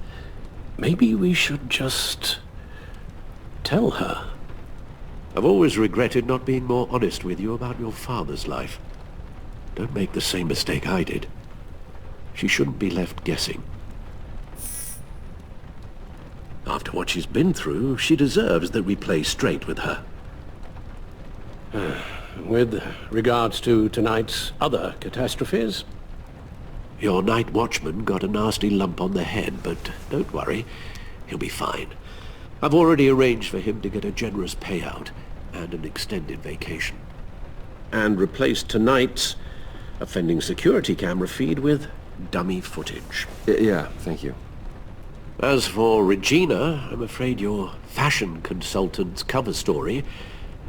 Speaker 10: Maybe we should just tell her.
Speaker 16: I've always regretted not being more honest with you about your father's life. Don't make the same mistake I did. She shouldn't be left guessing.
Speaker 10: After what she's been through, she deserves that we play straight with her. With regards to tonight's other catastrophes?
Speaker 16: Your night watchman got a nasty lump on the head, but don't worry, he'll be fine. I've already arranged for him to get a generous payout and an extended vacation.
Speaker 10: And replaced tonight's offending security camera feed with dummy footage.
Speaker 1: Yeah, thank you.
Speaker 16: As for Regina, I'm afraid your fashion consultant's cover story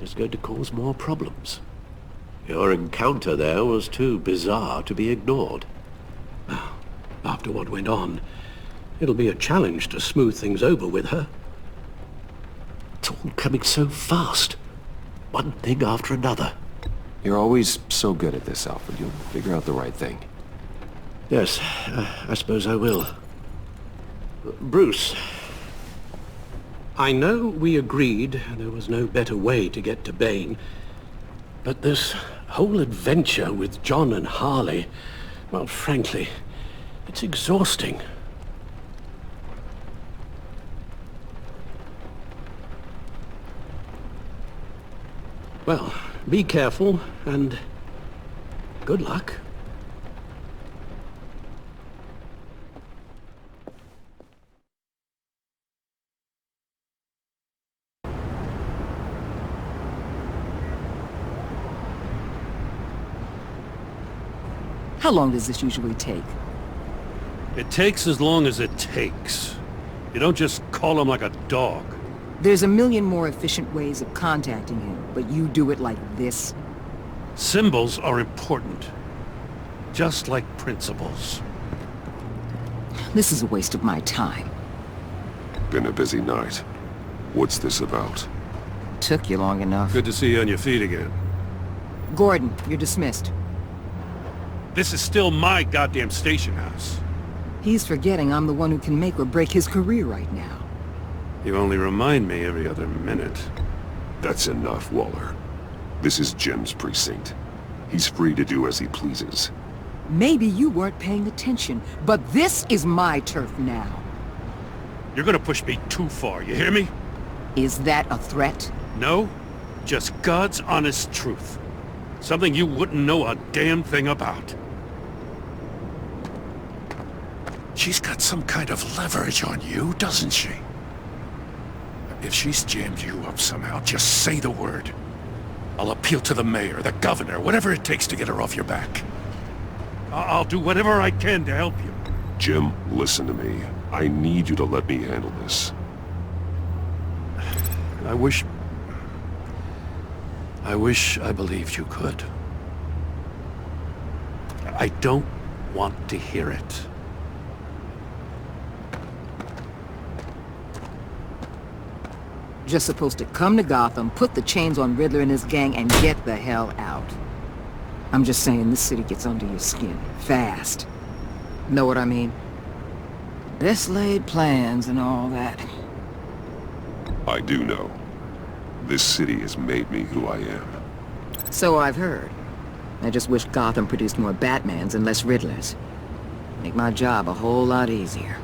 Speaker 16: is going to cause more problems. Your encounter there was too bizarre to be ignored.
Speaker 10: Well, after what went on, it'll be a challenge to smooth things over with her.
Speaker 16: It's all coming so fast. One thing after another.
Speaker 1: You're always so good at this, Alfred. You'll figure out the right thing.
Speaker 16: Yes, I suppose I will. Bruce.
Speaker 10: I know we agreed there was no better way to get to Bane, but this whole adventure with John and Harley, well, frankly, it's exhausting. Well, be careful, and good luck.
Speaker 2: How long does this usually take?
Speaker 17: It takes as long as it takes. You don't just call him like a dog.
Speaker 2: There's a million more efficient ways of contacting him, but you do it like this?
Speaker 17: Symbols are important. Just like principles.
Speaker 2: This is a waste of my time.
Speaker 1: Been a busy night. What's this about?
Speaker 2: Took you long enough.
Speaker 17: Good to see you on your feet again.
Speaker 2: Gordon, you're dismissed.
Speaker 17: This is still my goddamn station house.
Speaker 2: He's forgetting I'm the one who can make or break his career right now.
Speaker 17: You only remind me every other minute.
Speaker 1: That's enough, Waller. This is Jim's precinct. He's free to do as he pleases.
Speaker 2: Maybe you weren't paying attention, but this is my turf now.
Speaker 17: You're gonna push me too far, you hear me?
Speaker 2: Is that a threat?
Speaker 17: No, just God's honest truth. Something you wouldn't know a damn thing about.
Speaker 9: She's got some kind of leverage on you, doesn't she? If she's jammed you up somehow, just say the word. I'll appeal to the mayor, the governor, whatever it takes to get her off your back.
Speaker 17: I'll do whatever I can to help you.
Speaker 1: Jim, listen to me. I need you to let me handle this.
Speaker 17: I wish I believed you could. I don't want to hear it.
Speaker 2: Just supposed to come to Gotham, put the chains on Riddler and his gang, and get the hell out. I'm just saying, this city gets under your skin. Fast. Know what I mean? Best laid plans and all that.
Speaker 1: I do know. This city has made me who I am.
Speaker 2: So I've heard. I just wish Gotham produced more Batmans and less Riddlers. Make my job a whole lot easier.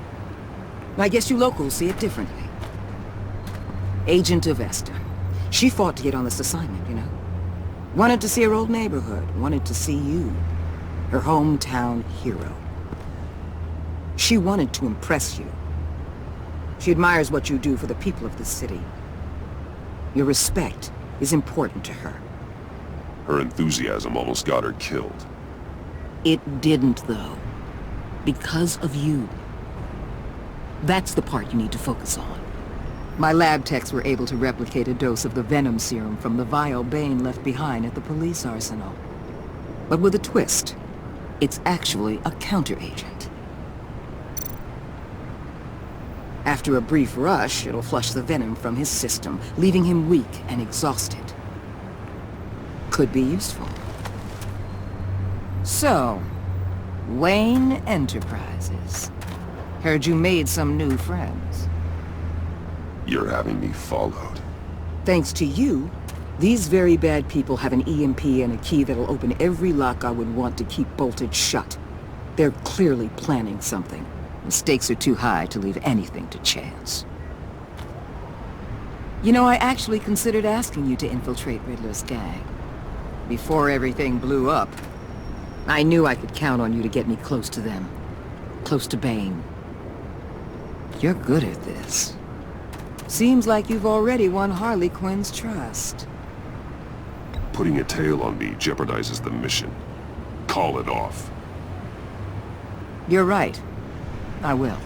Speaker 2: I guess you locals see it differently. Agent Avesta. She fought to get on this assignment, you know. Wanted to see her old neighborhood. Wanted to see you. Her hometown hero. She wanted to impress you. She admires what you do for the people of the city. Your respect is important to her.
Speaker 1: Her enthusiasm almost got her killed.
Speaker 2: It didn't, though. Because of you. That's the part you need to focus on. My lab techs were able to replicate a dose of the venom serum from the vial Bane left behind at the police arsenal. But with a twist. It's actually a counteragent. After a brief rush, it'll flush the venom from his system, leaving him weak and exhausted. Could be useful. So, Wayne Enterprises. Heard you made some new friends.
Speaker 1: You're having me followed.
Speaker 2: Thanks to you, these very bad people have an EMP and a key that'll open every lock I would want to keep bolted shut. They're clearly planning something. The stakes are too high to leave anything to chance. You know, I actually considered asking you to infiltrate Riddler's gang. Before everything blew up, I knew I could count on you to get me close to them. Close to Bane. You're good at this. Seems like you've already won Harley Quinn's trust.
Speaker 1: Putting a tail on me jeopardizes the mission. Call it off.
Speaker 2: You're right. I will.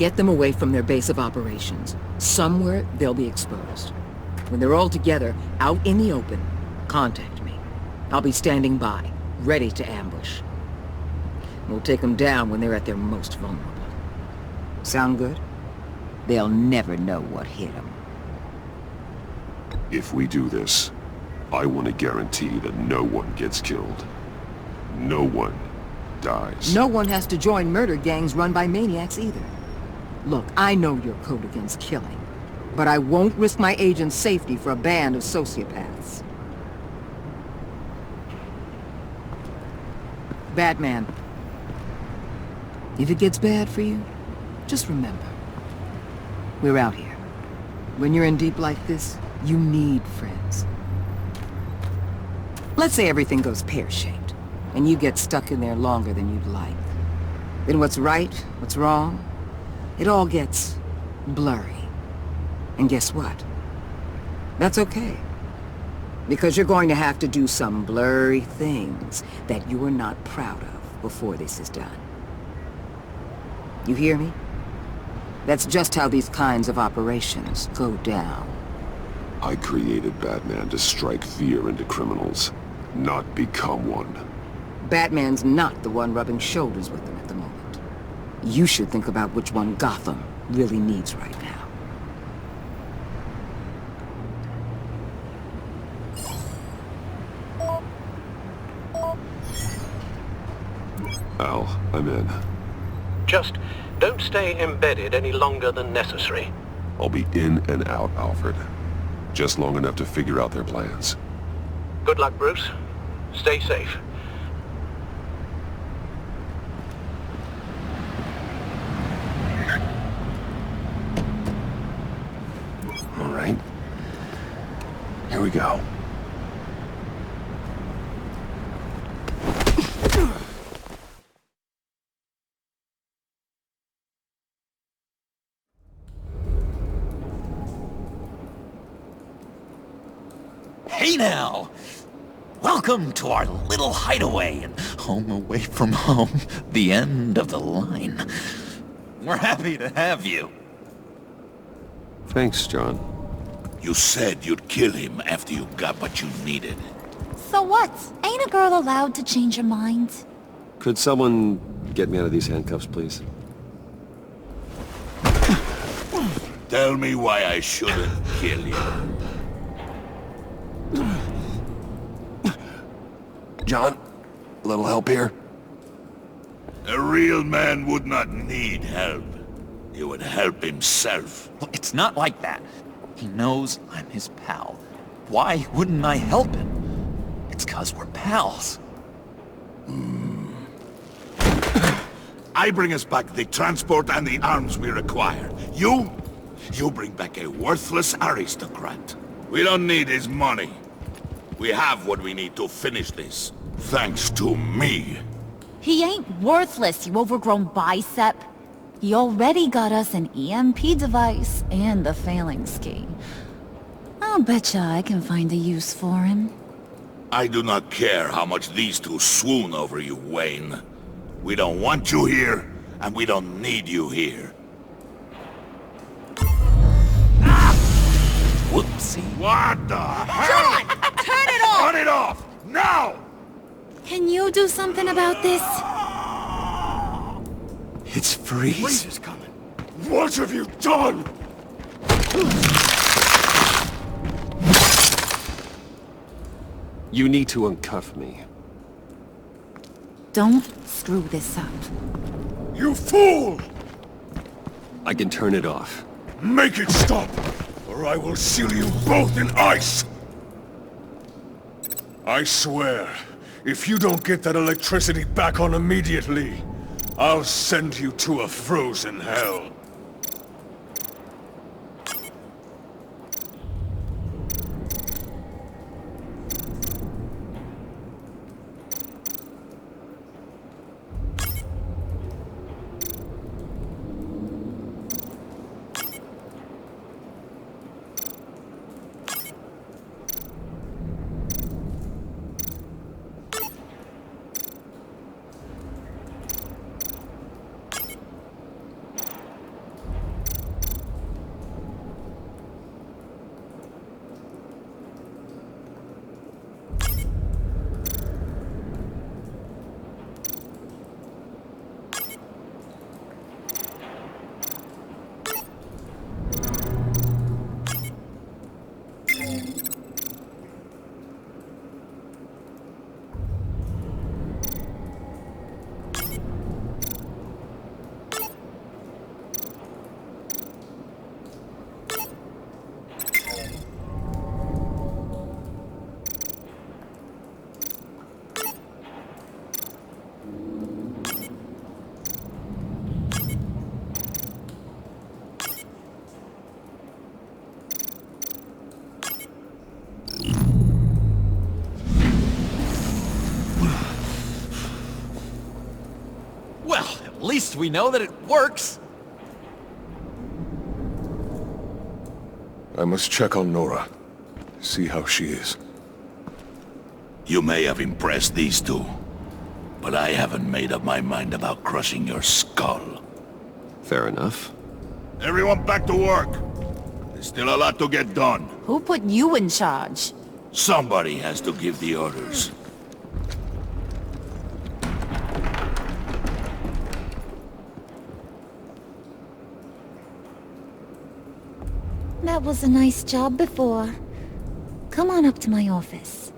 Speaker 2: Get them away from their base of operations. Somewhere they'll be exposed. When they're all together, out in the open, contact me. I'll be standing by, ready to ambush. We'll take them down when they're at their most vulnerable. Sound good? They'll never know what hit them.
Speaker 1: If we do this, I want to guarantee that no one gets killed. No one dies.
Speaker 2: No one has to join murder gangs run by maniacs either. Look, I know your code against killing, but I won't risk my agent's safety for a band of sociopaths. Batman, if it gets bad for you, just remember, we're out here. When you're in deep like this, you need friends. Let's say everything goes pear-shaped, and you get stuck in there longer than you'd like. Then what's right, what's wrong, it all gets blurry. And guess what? That's okay. Because you're going to have to do some blurry things that you are not proud of before this is done. You hear me? That's just how these kinds of operations go down.
Speaker 1: I created Batman to strike fear into criminals, not become one.
Speaker 2: Batman's not the one rubbing shoulders with them at the moment. You should think about which one Gotham really needs right now.
Speaker 1: Al, I'm in.
Speaker 10: Just don't stay embedded any longer than necessary.
Speaker 1: I'll be in and out, Alfred. Just long enough to figure out their plans.
Speaker 10: Good luck, Bruce. Stay safe.
Speaker 1: All right. Here we go.
Speaker 11: Hey now! Welcome to our little hideaway and home away from home, the end of the line. We're happy to have you.
Speaker 1: Thanks, John.
Speaker 9: You said you'd kill him after you got what you needed.
Speaker 13: So what? Ain't a girl allowed to change her mind?
Speaker 1: Could someone get me out of these handcuffs, please?
Speaker 9: Tell me why I shouldn't kill you.
Speaker 1: John, a little help here?
Speaker 9: A real man would not need help. He would help himself.
Speaker 11: Well, it's not like that. He knows I'm his pal. Why wouldn't I help him? It's 'cause we're pals.
Speaker 9: I bring us back the transport and the arms we require. You bring back a worthless aristocrat. We don't need his money. We have what we need to finish this. Thanks to me.
Speaker 13: He ain't worthless, you overgrown bicep. He already got us an EMP device and the failing ski. I'll betcha I can find a use for him.
Speaker 9: I do not care how much these two swoon over you, Wayne. We don't want you here, and we don't need you here.
Speaker 11: Whoopsie.
Speaker 9: What the hell?
Speaker 15: John! Turn it off!
Speaker 9: Turn it off! Now!
Speaker 13: Can you do something about this?
Speaker 11: It's Freeze.
Speaker 4: Freeze is coming. What have you done?
Speaker 1: You need to uncuff me.
Speaker 13: Don't screw this up.
Speaker 4: You fool!
Speaker 1: I can turn it off.
Speaker 4: Make it stop, or I will seal you both in ice! I swear, if you don't get that electricity back on immediately, I'll send you to a frozen hell.
Speaker 11: At least we know that it works.
Speaker 4: I must check on Nora. See how she is.
Speaker 9: You may have impressed these two, but I haven't made up my mind about crushing your skull.
Speaker 1: Fair enough.
Speaker 9: Everyone back to work. There's still a lot to get done.
Speaker 15: Who put you in charge?
Speaker 9: Somebody has to give the orders.
Speaker 13: That was a nice job before. Come on up to my office.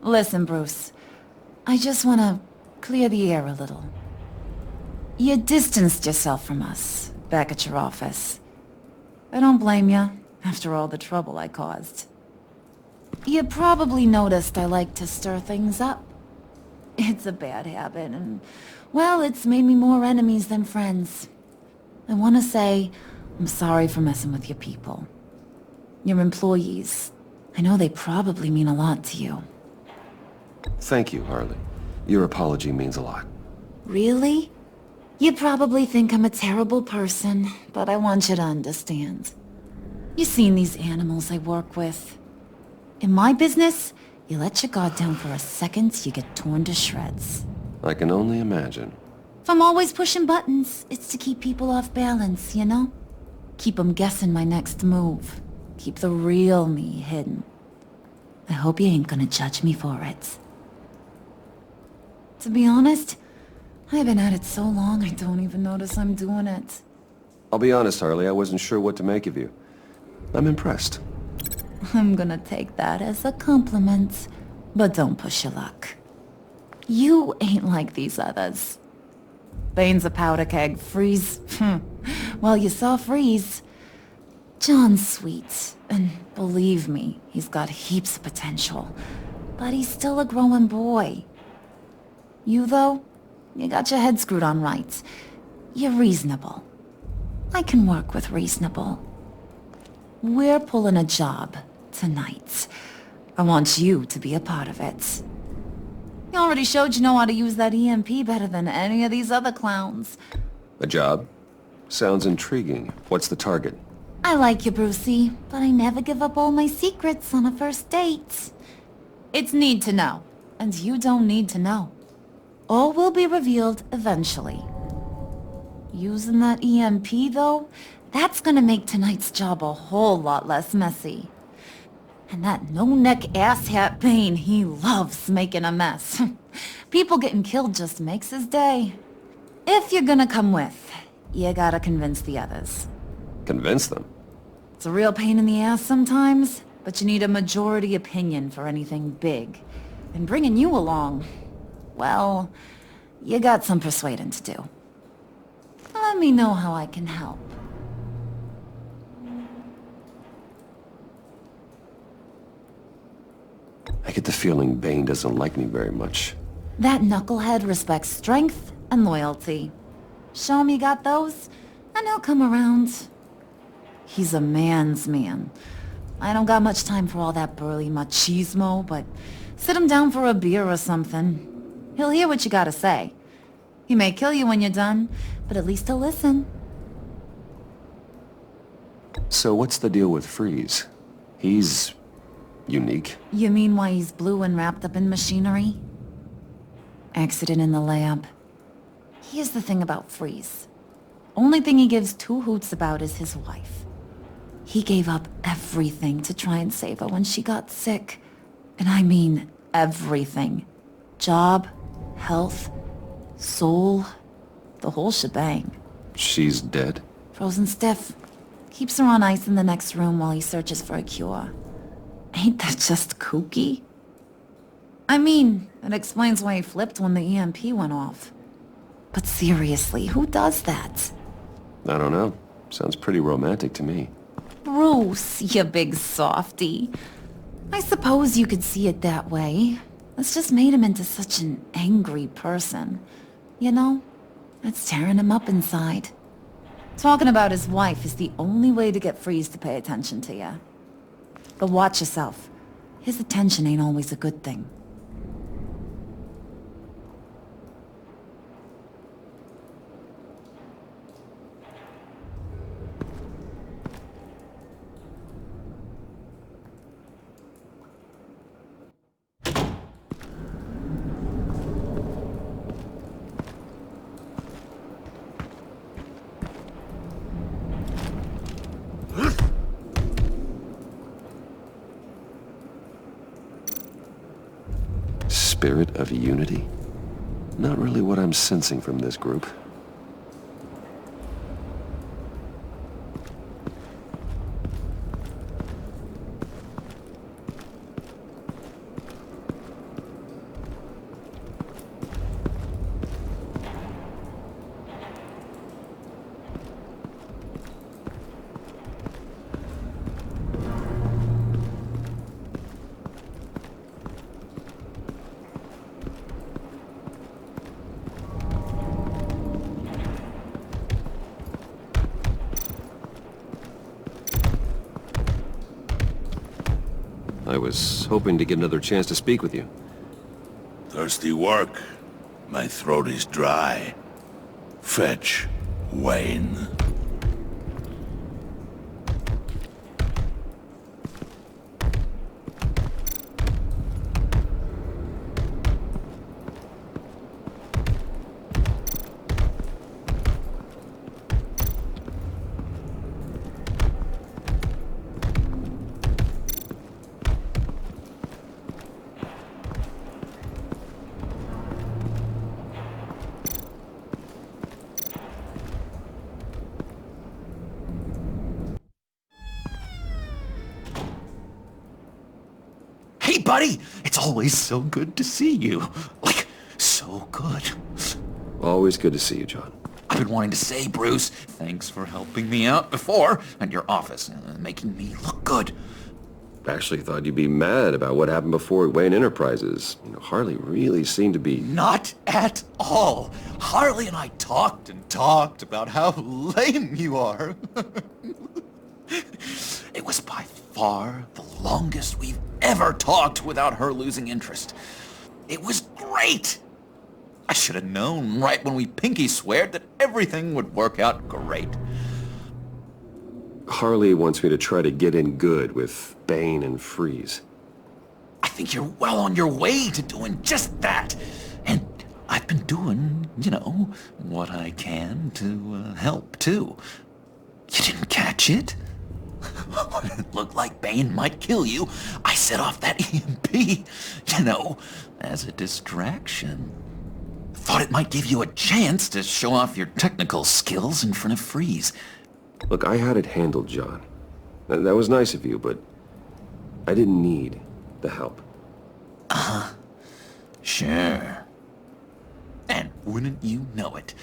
Speaker 15: Listen, Bruce. I just want to clear the air a little. You distanced yourself from us, back at your office. I don't blame you, after all the trouble I caused. You probably noticed I like to stir things up. It's a bad habit, and, well, it's made me more enemies than friends. I want to say, I'm sorry for messing with your people. Your employees. I know they probably mean a lot to you.
Speaker 1: Thank you, Harley. Your apology means a lot.
Speaker 15: Really? You probably think I'm a terrible person, but I want you to understand. You've seen these animals I work with. In my business, you let your guard down for a second, you get torn to shreds.
Speaker 1: I can only imagine.
Speaker 15: If I'm always pushing buttons, it's to keep people off balance, you know? Keep them guessing my next move. Keep the real me hidden. I hope you ain't gonna judge me for it. To be honest, I've been at it so long I don't even notice I'm doing it.
Speaker 1: I'll be honest, Harley, I wasn't sure what to make of you. I'm impressed.
Speaker 15: I'm gonna take that as a compliment, but don't push your luck. You ain't like these others. Bane's a powder keg, Freeze. Well, you saw Freeze. John's sweet, and believe me, he's got heaps of potential. But he's still a growing boy. You, though, you got your head screwed on right. You're reasonable. I can work with reasonable. We're pulling a job tonight. I want you to be a part of it. You already showed you know how to use that EMP better than any of these other clowns.
Speaker 1: A job? Sounds intriguing. What's the target?
Speaker 15: I like you, Brucey, but I never give up all my secrets on a first date. It's need to know, and you don't need to know. All will be revealed eventually. Using that EMP, though, that's gonna make tonight's job a whole lot less messy. And that no-neck asshat Bane, he loves making a mess. People getting killed just makes his day. If you're gonna come with, you gotta convince the others.
Speaker 1: Convince them?
Speaker 15: It's a real pain in the ass sometimes, but you need a majority opinion for anything big. And bringing you along, well, you got some persuading to do. Let me know how I can help.
Speaker 1: I get the feeling Bane doesn't like me very much.
Speaker 15: That knucklehead respects strength and loyalty. Show him you got those, and he'll come around. He's a man's man. I don't got much time for all that burly machismo, but sit him down for a beer or something. He'll hear what you gotta say. He may kill you when you're done, but at least he'll listen.
Speaker 1: So what's the deal with Freeze? He's unique?
Speaker 15: You mean why he's blue and wrapped up in machinery? Accident in the lab. Here's the thing about Freeze. Only thing he gives two hoots about is his wife. He gave up everything to try and save her when she got sick. And I mean everything. Job, health, soul, the whole shebang.
Speaker 1: She's dead?
Speaker 15: Frozen stiff. Keeps her on ice in the next room while he searches for a cure. Ain't that just kooky? I mean, it explains why he flipped when the EMP went off. But seriously, who does that?
Speaker 1: I don't know. Sounds pretty romantic to me.
Speaker 15: Bruce, you big softy. I suppose you could see it that way. It's just made him into such an angry person. You know? It's tearing him up inside. Talking about his wife is the only way to get Freeze to pay attention to you. But watch yourself. His attention ain't always a good thing.
Speaker 1: Spirit of unity? Not really what I'm sensing from this group. I was hoping to get another chance to speak with you.
Speaker 9: Thirsty work. My throat is dry. Fetch, Wayne.
Speaker 11: Hey, buddy! It's always so good to see you. Like, so good.
Speaker 1: Always good to see you, John.
Speaker 11: I've been wanting to say, Bruce, thanks for helping me out before at your office, making me look good.
Speaker 1: Actually thought you'd be mad about what happened before at Wayne Enterprises. You know, Harley really seemed to be...
Speaker 11: Not at all. Harley and I talked and talked about how lame you are. It was by far the longest we've ever talked without her losing interest. It was great. I should have known right when we pinky sweared that everything would work out great.
Speaker 1: Harley wants me to try to get in good with Bane and Freeze.
Speaker 11: I think you're well on your way to doing just that. And I've been doing, you know, what I can to help, too. You didn't catch it? When it looked like Bane might kill you, I set off that EMP, you know, as a distraction. Thought it might give you a chance to show off your technical skills in front of Freeze.
Speaker 1: Look, I had it handled, John. That was nice of you, but I didn't need the help.
Speaker 11: Uh-huh. Sure. And wouldn't you know it,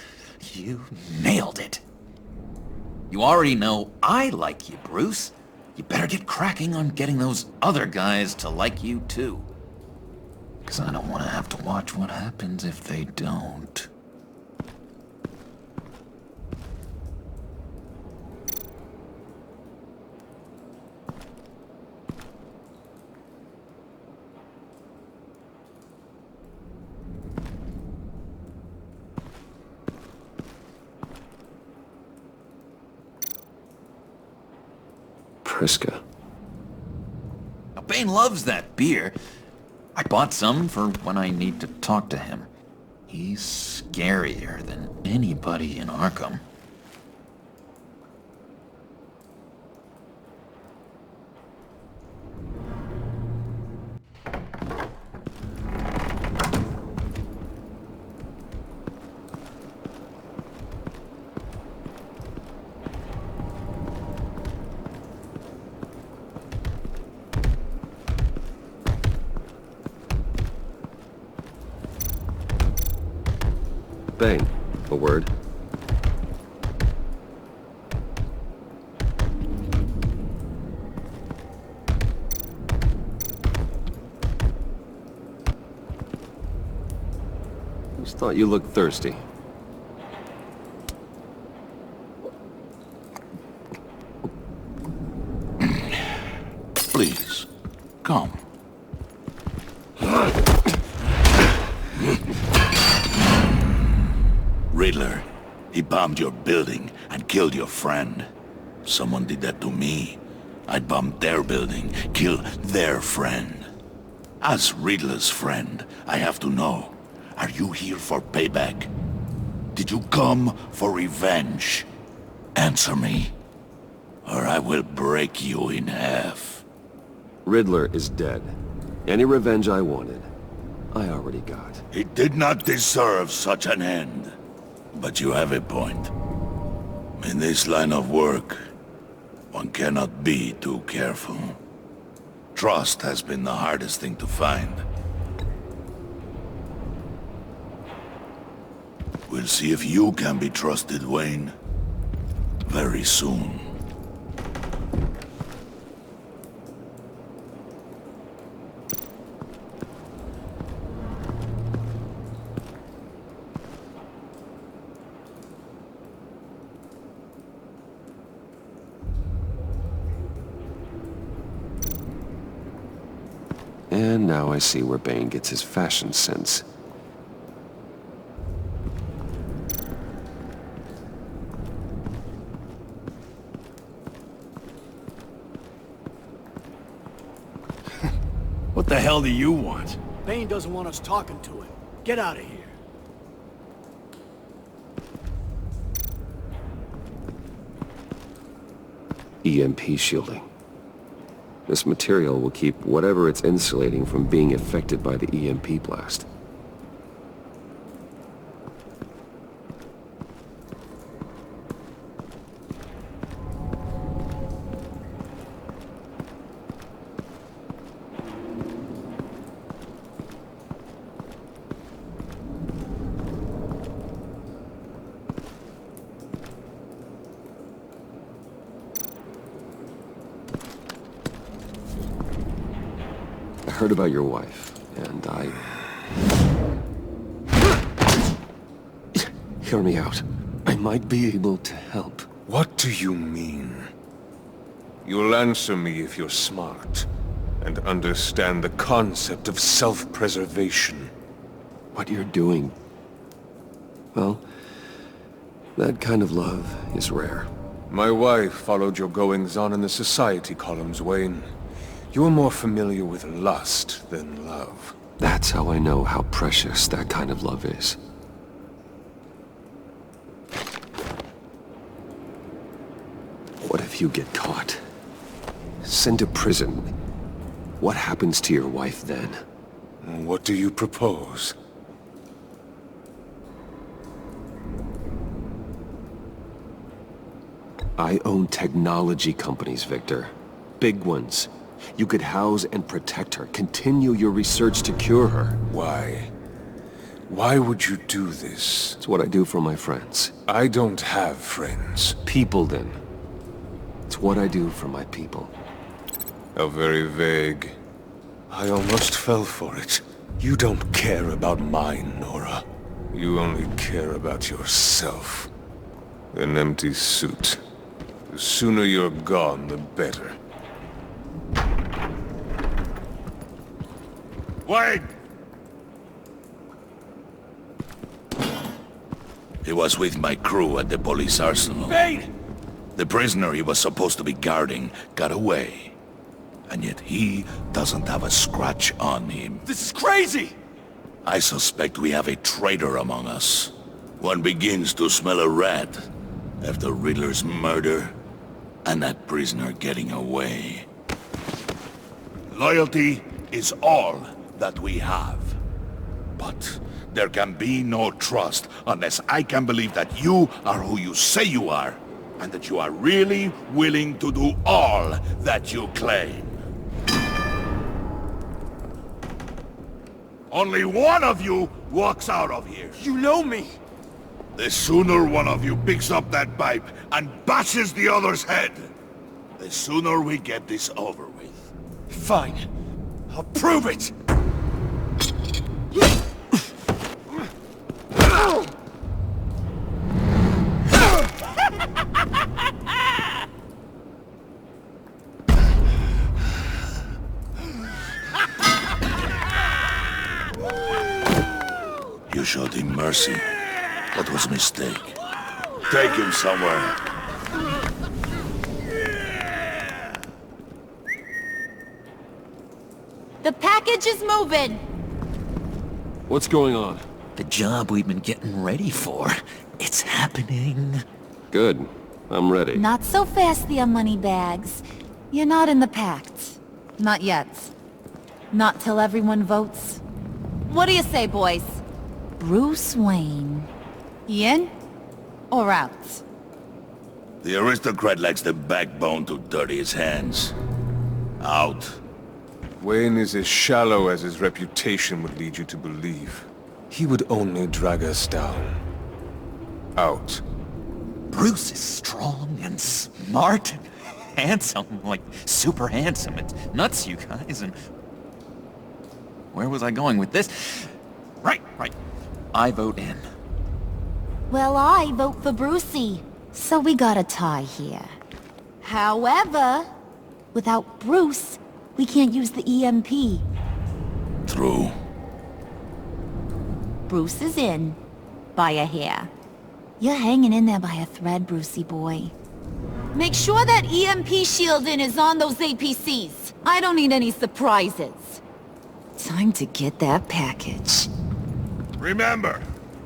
Speaker 11: you nailed it. You already know I like you, Bruce. You better get cracking on getting those other guys to like you, too. 'Cause I don't want to have to watch what happens if they don't.
Speaker 1: Priska.
Speaker 11: Now, Bane loves that beer. I bought some for when I need to talk to him. He's scarier than anybody in Arkham.
Speaker 1: Bane, a word. Just thought you looked thirsty.
Speaker 9: Riddler, he bombed your building and killed your friend. Someone did that to me. I'd bomb their building, kill their friend. As Riddler's friend, I have to know, are you here for payback? Did you come for revenge? Answer me, or I will break you in half.
Speaker 1: Riddler is dead. Any revenge I wanted, I already got.
Speaker 9: He did not deserve such an end. But you have a point. In this line of work, one cannot be too careful. Trust has been the hardest thing to find. We'll see if you can be trusted, Wayne. Very soon.
Speaker 1: And now I see where Bane gets his fashion sense.
Speaker 3: What the hell do you want?
Speaker 8: Bane doesn't want us talking to him. Get out of here.
Speaker 1: EMP shielding. This material will keep whatever it's insulating from being affected by the EMP blast. I heard about your wife, and Hear me out. I might be able to help.
Speaker 18: What do you mean? You'll answer me if you're smart, and understand the concept of self-preservation.
Speaker 1: What you're doing... well, that kind of love is rare.
Speaker 18: My wife followed your goings-on in the society columns, Wayne. You're more familiar with lust than love.
Speaker 1: That's how I know how precious that kind of love is. What if you get caught? Sent to prison? What happens to your wife then?
Speaker 18: What do you propose?
Speaker 1: I own technology companies, Victor. Big ones. You could house and protect her, continue your research to cure her.
Speaker 18: Why? Why would you do this?
Speaker 1: It's what I do for my friends.
Speaker 18: I don't have friends.
Speaker 1: People, then. It's what I do for my people.
Speaker 18: How very vague. I almost fell for it. You don't care about mine, Nora. You only care about yourself. An empty suit. The sooner you're gone, the better.
Speaker 9: Wait! He was with my crew at the police arsenal.
Speaker 3: Bane!
Speaker 9: The prisoner he was supposed to be guarding got away. And yet he doesn't have a scratch on him.
Speaker 3: This is crazy!
Speaker 9: I suspect we have a traitor among us. One begins to smell a rat after Riddler's murder and that prisoner getting away. Loyalty is all that we have. But there can be no trust unless I can believe that you are who you say you are, and that you are really willing to do all that you claim. Only one of you walks out of here.
Speaker 3: You know me!
Speaker 9: The sooner one of you picks up that pipe and bashes the other's head, the sooner we get this over with.
Speaker 3: Fine. I'll prove it!
Speaker 9: You showed him mercy. That was a mistake. Take him somewhere.
Speaker 15: The package is moving!
Speaker 6: What's going on?
Speaker 11: The job we've been getting ready for. It's happening.
Speaker 6: Good. I'm ready.
Speaker 13: Not so fast, the Moneybags. You're not in the Pact. Not yet. Not till everyone votes. What do you say, boys? Bruce Wayne. In or out?
Speaker 9: The aristocrat lacks the backbone to dirty his hands. Out.
Speaker 18: Wayne is as shallow as his reputation would lead you to believe. He would only drag us down. Out.
Speaker 11: Bruce is strong and smart and handsome, like super handsome. It's nuts, you guys, and... Where was I going with this? Right. I vote in.
Speaker 13: Well, I vote for Brucey. So we got a tie here. However, without Bruce, we can't use the EMP.
Speaker 9: True.
Speaker 13: Bruce is in. By a hair. You're hanging in there by a thread, Brucey boy. Make sure that EMP shielding is on those APCs. I don't need any surprises. Time to get that package.
Speaker 9: Remember,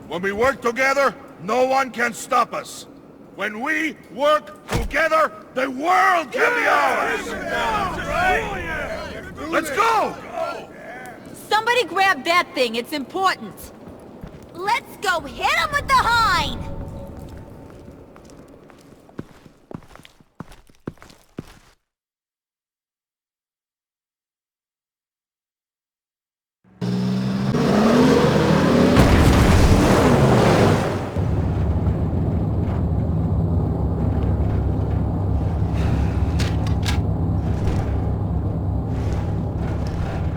Speaker 9: when we work together, no one can stop us. When we work together, the world can be ours! Let's go!
Speaker 15: Somebody grab that thing, it's important. Let's go hit him with the hind!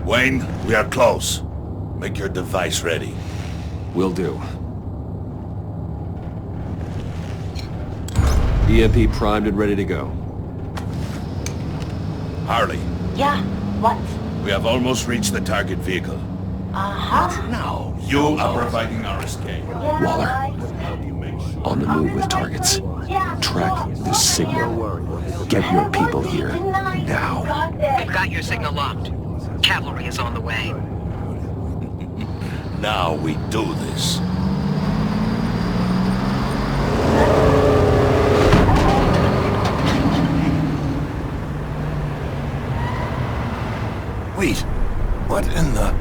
Speaker 9: Wayne, we are close. Make your device ready.
Speaker 6: Will do. EMP primed and ready to go.
Speaker 9: Harley,
Speaker 19: Yeah, what?
Speaker 9: we have almost reached the target vehicle.
Speaker 19: Uh-huh.
Speaker 9: Now, you are providing our escape.
Speaker 1: Waller, on the move with targets. Track the signal. Get your people here, now.
Speaker 2: We've got your signal locked. Cavalry is on the way.
Speaker 9: Now we do this.
Speaker 3: Wait, what in the...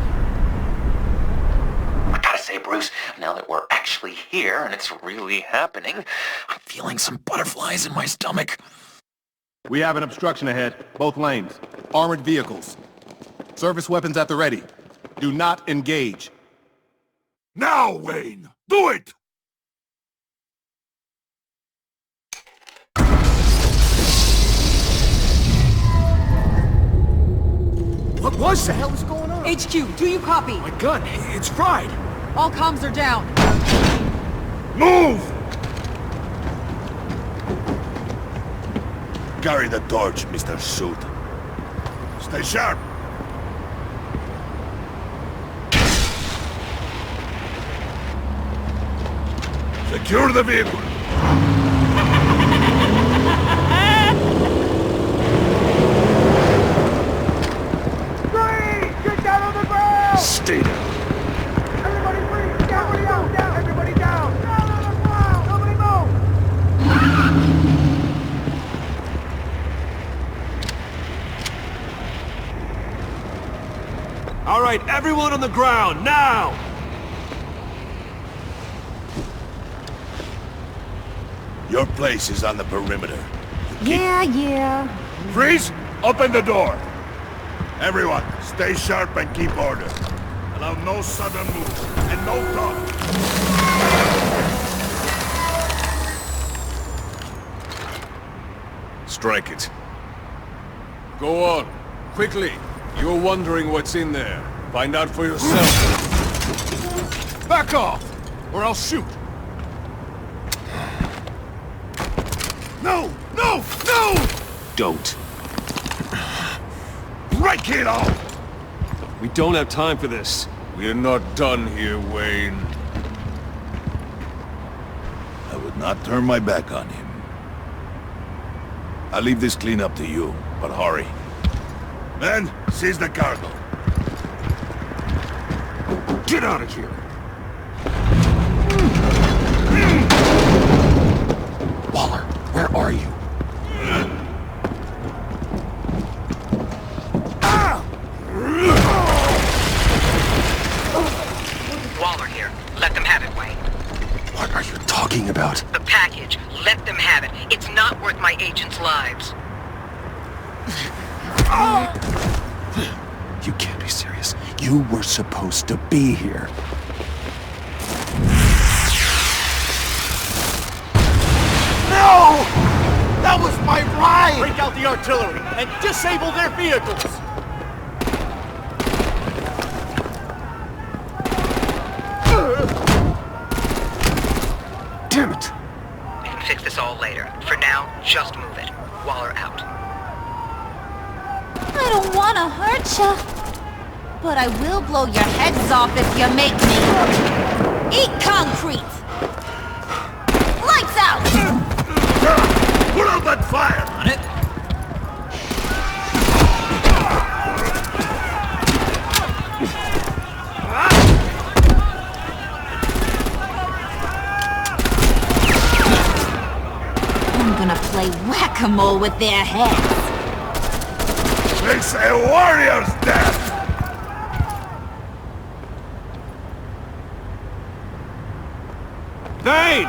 Speaker 11: I gotta say, Bruce, now that we're actually here and it's really happening, I'm feeling some butterflies in my stomach.
Speaker 4: We have an obstruction ahead, both lanes. Armored vehicles. Service weapons at the ready. Do not engage.
Speaker 9: Now, Wayne! Do it!
Speaker 6: What the hell is going on?
Speaker 2: HQ, do you copy?
Speaker 6: My gun, it's fried.
Speaker 2: All comms are down.
Speaker 9: Move! Carry the torch, Mr. Suit. Stay sharp! Secure the vehicle!
Speaker 3: Get down on the ground!
Speaker 6: Stay down.
Speaker 3: Everybody freeze! Everybody down! Everybody down! Down on the ground! Nobody move!
Speaker 6: All right, everyone on the ground, now!
Speaker 9: Your place is on the perimeter.
Speaker 13: Yeah.
Speaker 9: Freeze! Open the door! Everyone, stay sharp and keep order. Allow no sudden moves, and no talk.
Speaker 18: Strike it. Go on. Quickly. You're wondering what's in there. Find out for yourself. Back off, or I'll shoot.
Speaker 9: No! No! No!
Speaker 6: Don't.
Speaker 9: Break it off!
Speaker 6: We don't have time for this.
Speaker 18: We're not done here, Wayne.
Speaker 9: not turn my back on him. I'll leave this cleanup to you, but hurry. Men, seize the cargo.
Speaker 6: Get out of here!
Speaker 1: Waller, where are you?
Speaker 2: Waller here. Let them have it, Wayne.
Speaker 1: What are you talking about?
Speaker 2: The package. Let them have it. It's not worth my agents' lives.
Speaker 1: You can't be serious. You were supposed to be here.
Speaker 3: No! That was my ride!
Speaker 8: Break out the artillery and disable their vehicles!
Speaker 1: Damn it!
Speaker 2: We can fix this all later. For now, just move it. Waller out.
Speaker 13: I don't want to hurt ya, but I will blow your heads off if you make me. Eat concrete! Lights out!
Speaker 9: Put out that fire!
Speaker 11: On it.
Speaker 13: I'm gonna play whack-a-mole with their heads.
Speaker 9: It's a warrior's death!
Speaker 17: Bane!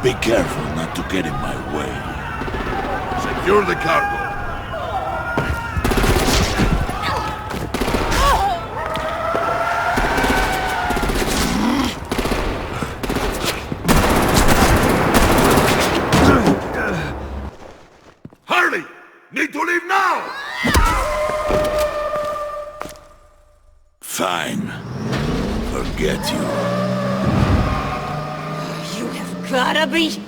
Speaker 9: Be careful not to get in my way. Secure the cargo. Hurry! Need to leave now! Fine. Forget you.
Speaker 13: Gotta be...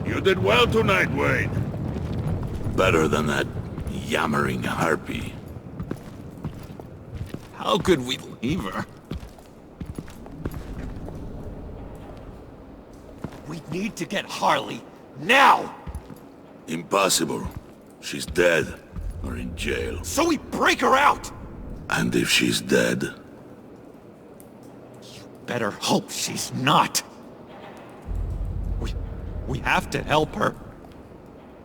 Speaker 9: You did well tonight, Wayne. Better than that yammering harpy.
Speaker 11: How could we leave her?
Speaker 3: We need to get Harley, now!
Speaker 9: Impossible. She's dead, or in jail.
Speaker 3: So we break her out!
Speaker 9: And if she's dead?
Speaker 3: Better hope she's not. We have to help her.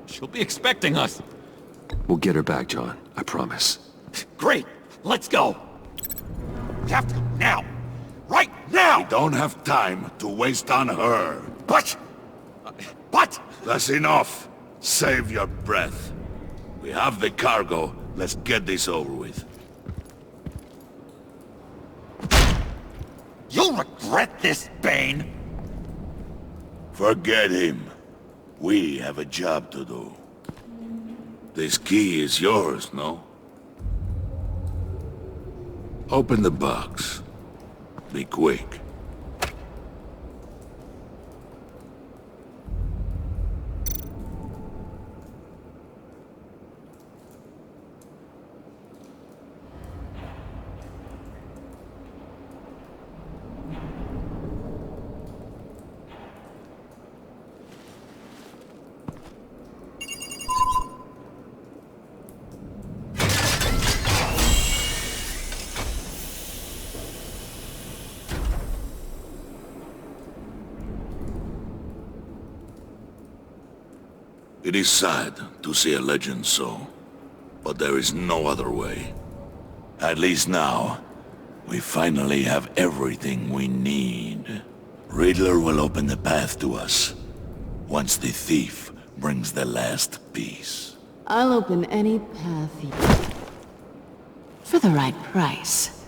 Speaker 11: She'll be expecting us.
Speaker 1: We'll get her back, John. I promise.
Speaker 3: Great! Let's go! We have to go now! Right now!
Speaker 9: We don't have time to waste on her.
Speaker 3: But...
Speaker 9: That's enough. Save your breath. We have the cargo. Let's get this over with.
Speaker 3: You'll regret this, Bane!
Speaker 9: Forget him. We have a job to do. This key is yours, no? Open the box. Be quick. It is sad to see a legend so, but there is no other way. At least now, we finally have everything we need. Riddler will open the path to us, once the thief brings the last piece.
Speaker 20: I'll open any path for the right price.